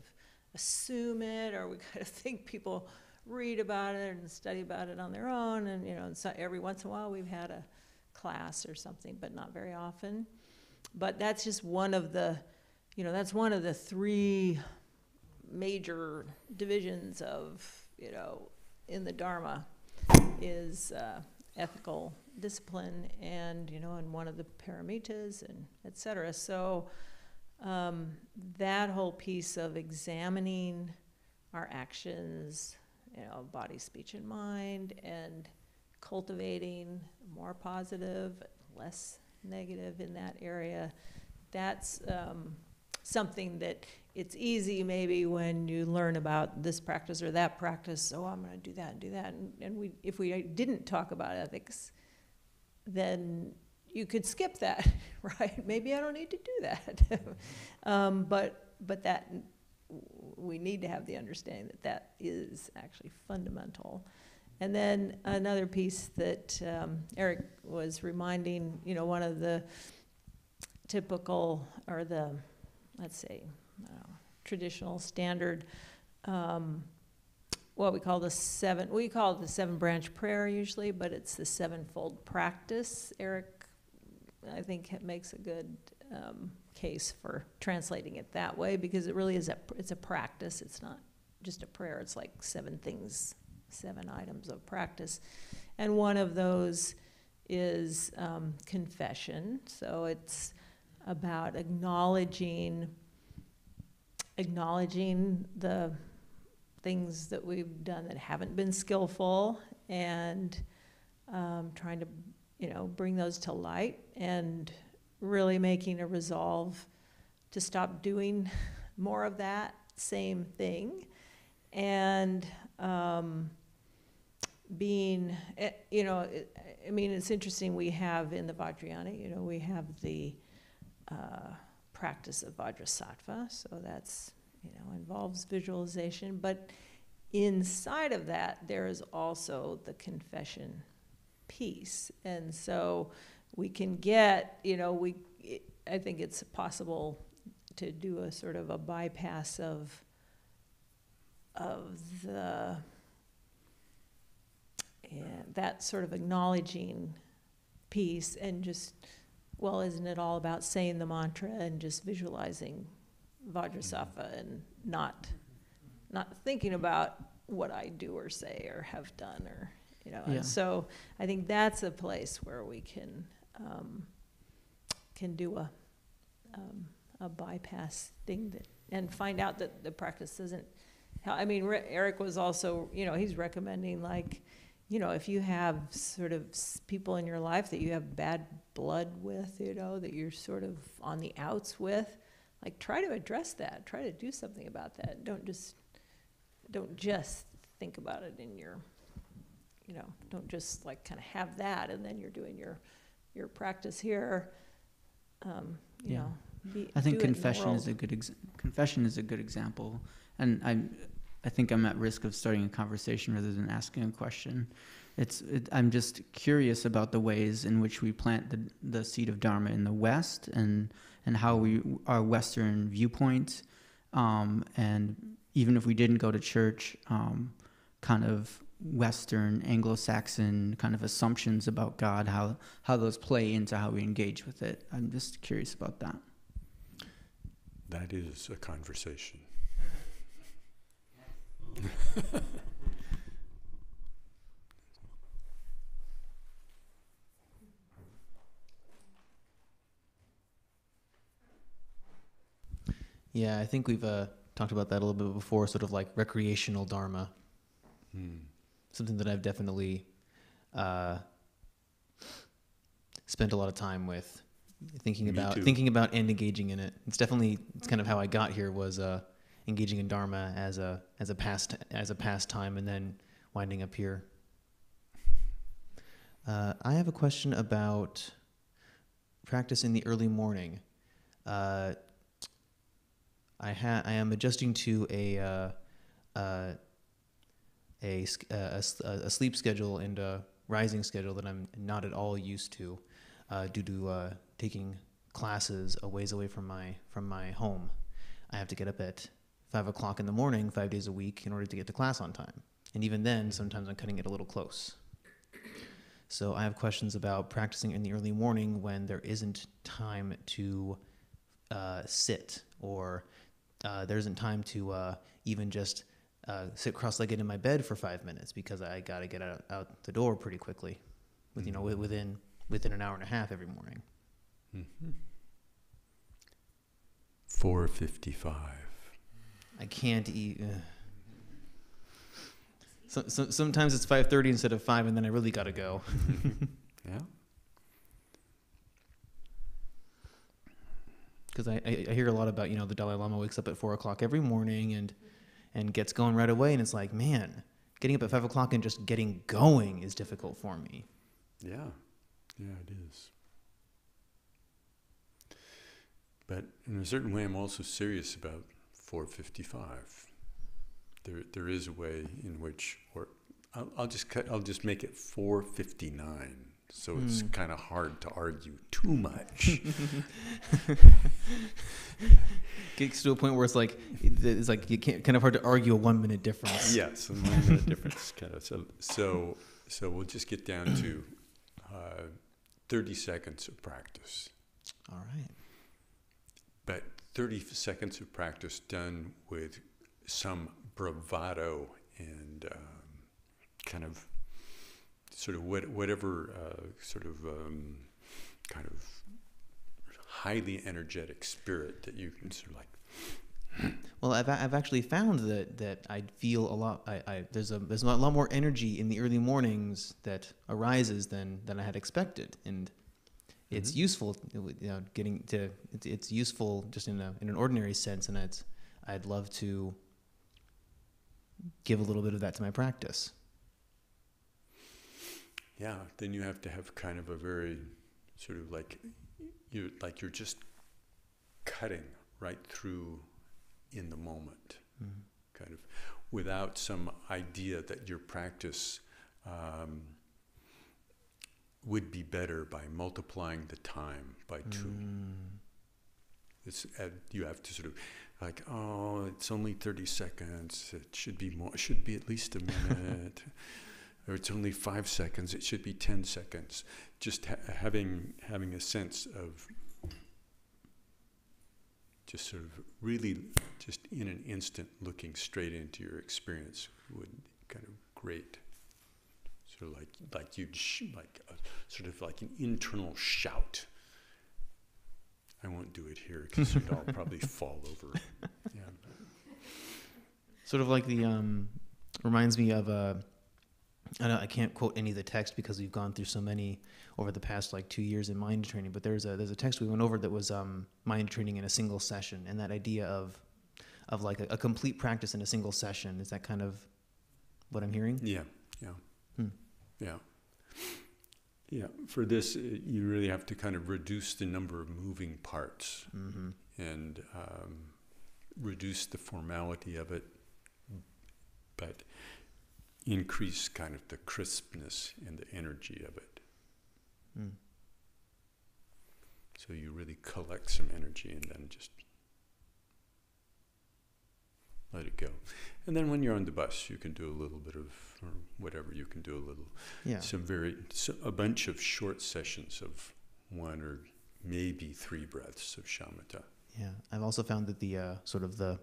assume it, or we kind of think people read about it and study about it on their own, and so every once in a while we've had a class or something, but not very often. But that's just one of the, that's one of the three major divisions of, in the Dharma is ethical discipline and, and one of the paramitas and et cetera. So that whole piece of examining our actions, body, speech, and mind, and cultivating more positive, less negative in that area, that's something that it's easy maybe when you learn about this practice or that practice, I'm going to do that and do that. And if we didn't talk about ethics, then you could skip that, right? Maybe I don't need to do that. But we need to have the understanding that that is actually fundamental. And then another piece that Eric was reminding, one of the typical, or the, let's say, traditional standard, what we call the seven branch prayer usually, but it's the sevenfold practice. Eric, I think, makes a good case for translating it that way, because it really is it's a practice. It's not just a prayer. It's like 7 things, 7 items of practice. And one of those is confession. So it's about acknowledging the things that we've done that haven't been skillful, and trying to, bring those to light, and really making a resolve to stop doing more of that same thing. And being, it's interesting, we have in the Vajrayana, we have the practice of Vajrasattva, so that's, involves visualization, but inside of that, there is also the confession piece. And so we can get, I think it's possible to do a sort of a bypass of the, that sort of acknowledging piece, and just, well, isn't it all about saying the mantra and just visualizing Vajrasattva, and not thinking about what I do or say or have done, or Yeah. And so I think that's a place where we can do a bypass thing, and find out that the practice doesn't. Eric was also, he's recommending, like, if you have sort of people in your life that you have bad blood with, that you're sort of on the outs with, like, try to address that. Try to do something about that. Don't just think about it in your, don't just like kind of have that and then you're doing your practice here. I think confession is a good example, and I think I'm at risk of starting a conversation rather than asking a question. I'm just curious about the ways in which we plant the seed of Dharma in the West, and how our Western viewpoint, and even if we didn't go to church, kind of Western Anglo-Saxon kind of assumptions about God, how those play into how we engage with it. I'm just curious about that. That is a conversation. Yeah, I think we've talked about that a little bit before, sort of like recreational Dharma. Something that I've definitely spent a lot of time with, thinking about and engaging in it. It's kind of how I got here, was engaging in Dharma as a pastime, and then winding up here. I have a question about practice in the early morning. I am adjusting to a sleep schedule and a rising schedule that I'm not at all used to, due to taking classes a ways away from my home. I have to get up at 5 o'clock in the morning 5 days a week in order to get to class on time, and even then, sometimes I'm cutting it a little close. So I have questions about practicing in the early morning when there isn't time to sit, or there isn't time to even just sit cross-legged in my bed for 5 minutes, because I got to get out the door pretty quickly, within an hour and a half every morning. 4:55. I can't eat. So sometimes it's 5:30 instead of 5, and then I really got to go. Yeah. Because I hear a lot about, the Dalai Lama wakes up at 4 o'clock every morning and gets going right away, and it's like, man, getting up at 5 o'clock and just getting going is difficult for me. Yeah, it is. But in a certain way, I'm also serious about 4:55. There is a way in which, or I'll just make it 4:59. So it's kind of hard to argue too much. Gets to a point where it's like you can't, kind of hard to argue a 1 minute difference. Yes, a 1 minute difference. Kind of. So we'll just get down to 30 seconds of practice. All right. But 30 seconds of practice done with some bravado and kind of sort of whatever kind of highly energetic spirit that you can sort of like. Well, I've actually found that I feel a lot. There's a lot more energy in the early mornings that arises than I had expected, and it's useful. It's useful just in an ordinary sense, and I'd love to give a little bit of that to my practice. Yeah, then you have to have kind of a very sort of like you're just cutting right through in the moment, kind of without some idea that your practice would be better by multiplying the time by 2. It's you have to sort of like, oh, it's only 30 seconds. It should be more. It should be at least a minute. Or it's only 5 seconds. It should be 10 seconds. Just having a sense of just sort of really just in an instant looking straight into your experience would kind of great. Sort of like you'd sort of like an internal shout. I won't do it here because you'd all probably fall over. Yeah. Sort of like the reminds me of I can't quote any of the text because we've gone through so many over the past like 2 years in mind training. But there's a text we went over that was mind training in a single session, and that idea of like a complete practice in a single session. Is that kind of what I'm hearing? Yeah. Yeah. Yeah. For this, you really have to kind of reduce the number of moving parts and reduce the formality of it, but increase kind of the crispness and the energy of it. So you really collect some energy and then just let it go. And then when you're on the bus, you can do a little bit of, or whatever, you can do a little, a bunch of short sessions of 1 or maybe 3 breaths of shamatha. Yeah, I've also found that the sort of the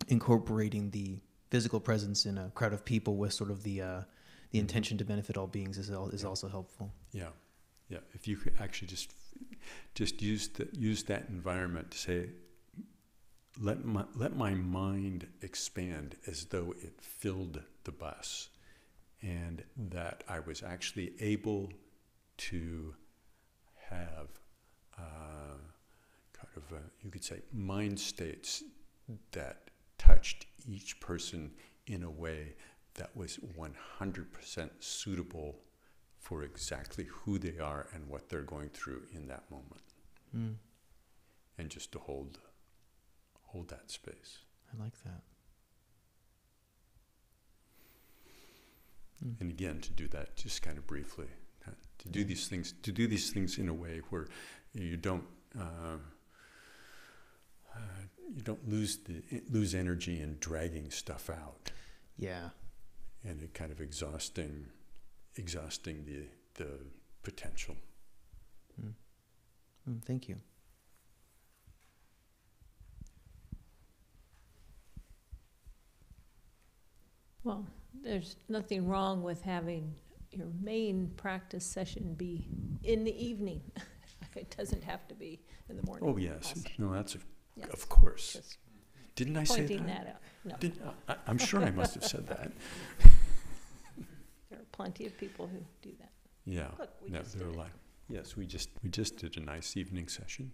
incorporating the physical presence in a crowd of people with sort of the intention to benefit all beings is also helpful. Yeah. If you could actually just use that environment to say, let my mind expand as though it filled the bus, and that I was actually able to have kind of you could say mind states that touched each person in a way that was 100% suitable for exactly who they are and what they're going through in that moment. And just to hold that space. I like that. And again, to do that just kind of briefly, to do these things in a way where you don't lose energy in dragging stuff out. Yeah. And it kind of exhausting the potential. Thank you. Well, there's nothing wrong with having your main practice session be in the evening. It doesn't have to be in the morning. Oh, yes. Also. No, that's Yes. of course. Just Didn't I say pointing that? that out. No. I'm sure I must have said that. There are plenty of people who do that. Yeah. Look, we No, just there are did a it. lot. Yes, we just did a nice evening session.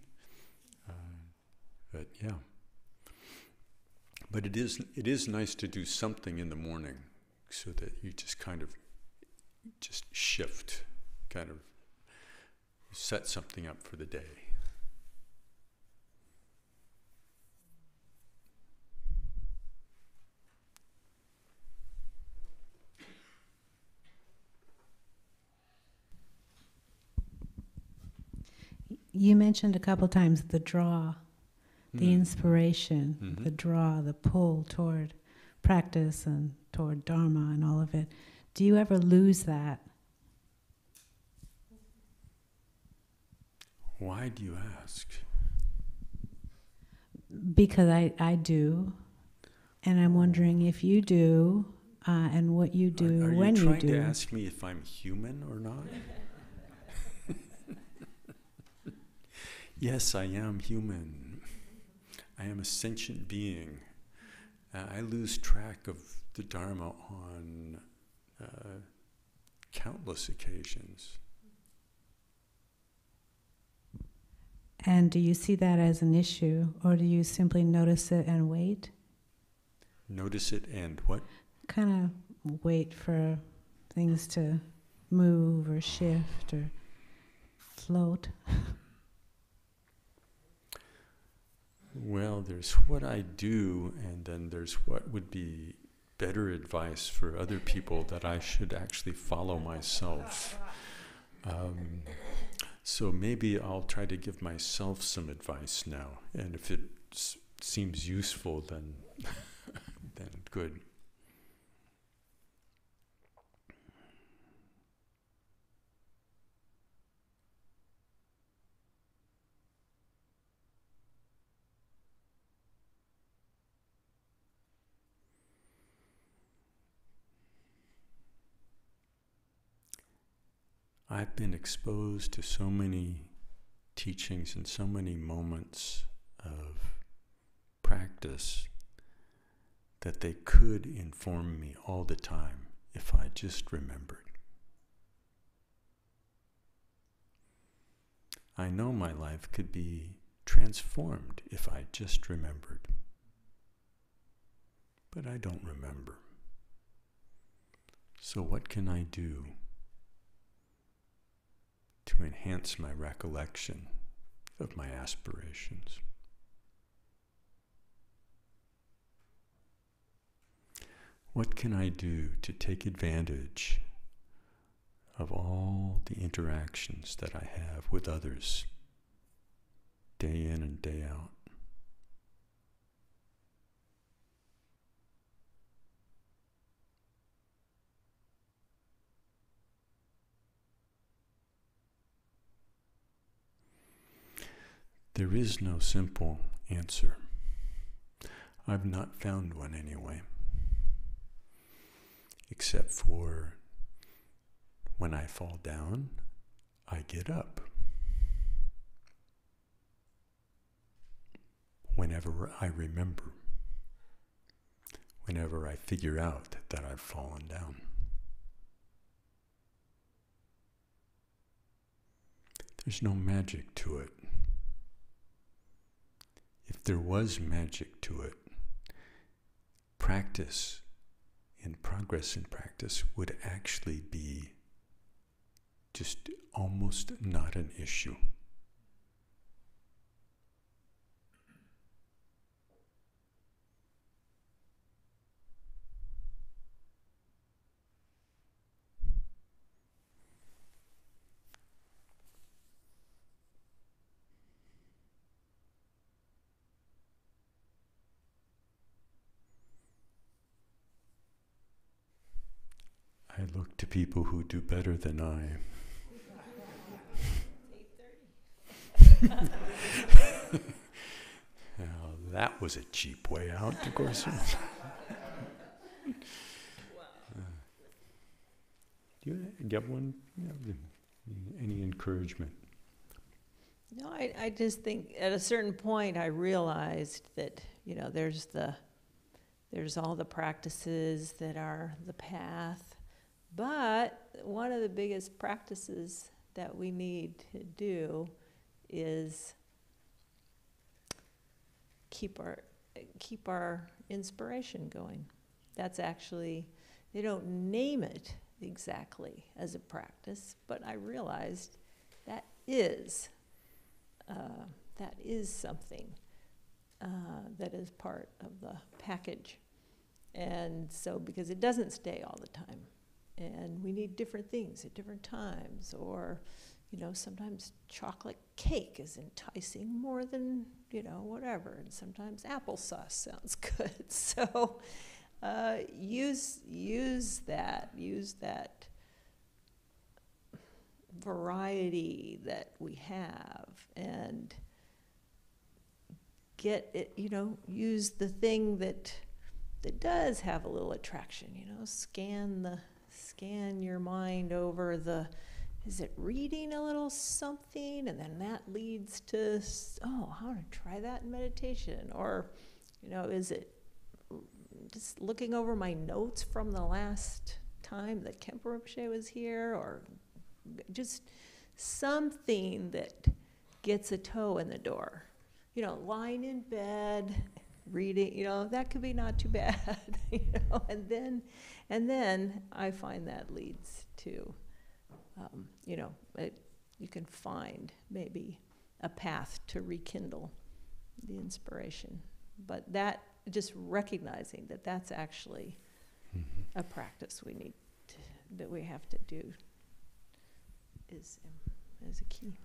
But yeah. But it is nice to do something in the morning so that you just kind of just shift, kind of set something up for the day. You mentioned a couple times the draw, the inspiration, the draw, the pull toward practice and toward Dharma and all of it. Do you ever lose that? Why do you ask? Because I do, and I'm wondering if you do, and what you do when you do. Are you trying to ask me if I'm human or not? Yes, I am human. I am a sentient being. I lose track of the Dharma on countless occasions. And do you see that as an issue, or do you simply notice it and wait? Notice it and what? Kind of wait for things to move or shift or float. Well, there's what I do, and then there's what would be better advice for other people that I should actually follow myself. So maybe I'll try to give myself some advice now, and if it seems useful, then then good. I've been exposed to so many teachings and so many moments of practice that they could inform me all the time if I just remembered. I know my life could be transformed if I just remembered. But I don't remember. So what can I do to enhance my recollection of my aspirations? What can I do to take advantage of all the interactions that I have with others, day in and day out? There is no simple answer. I've not found one anyway. Except for when I fall down, I get up. Whenever I remember. Whenever I figure out that I've fallen down. There's no magic to it. If there was magic to it, progress in practice would actually be just almost not an issue. I look to people who do better than I. 8:30. Now, that was a cheap way out, DeCoursey. Do you get one? Any encouragement? No, I just think at a certain point I realized that, there's all the practices that are the path. But one of the biggest practices that we need to do is keep our inspiration going. That's actually, they don't name it exactly as a practice, but I realized that is something that is part of the package. And so, because it doesn't stay all the time. And we need different things at different times, or, sometimes chocolate cake is enticing more than, whatever. And sometimes applesauce sounds good. So use that variety that we have, and get it, use the thing that does have a little attraction, scan your mind over is it reading a little something, and then that leads to, how to try that in meditation, or, is it just looking over my notes from the last time that Kempo Rinpoche was here, or just something that gets a toe in the door. Lying in bed, reading, that could be not too bad, and then I find that leads to, you can find maybe a path to rekindle the inspiration. But that, just recognizing that that's actually a practice that we have to do is a key.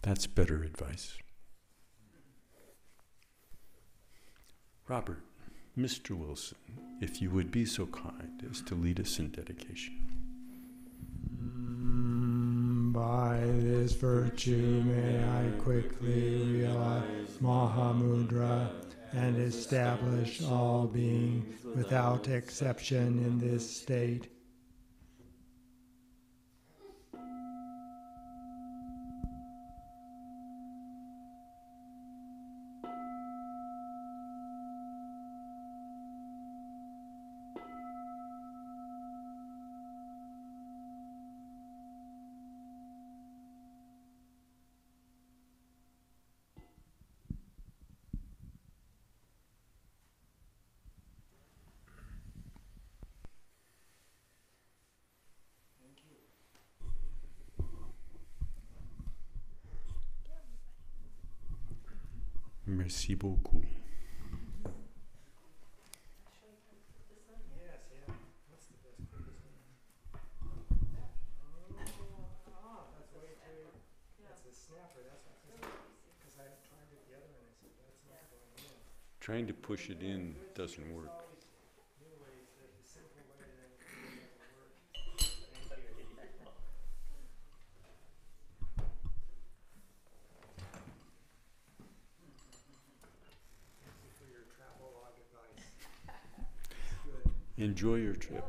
That's better advice. Robert, Mr. Wilson, if you would be so kind as to lead us in dedication. By this virtue may I quickly realize Mahamudra and establish all beings without exception in this state. Merci beaucoup. Trying to push it in doesn't work. Enjoy your trip.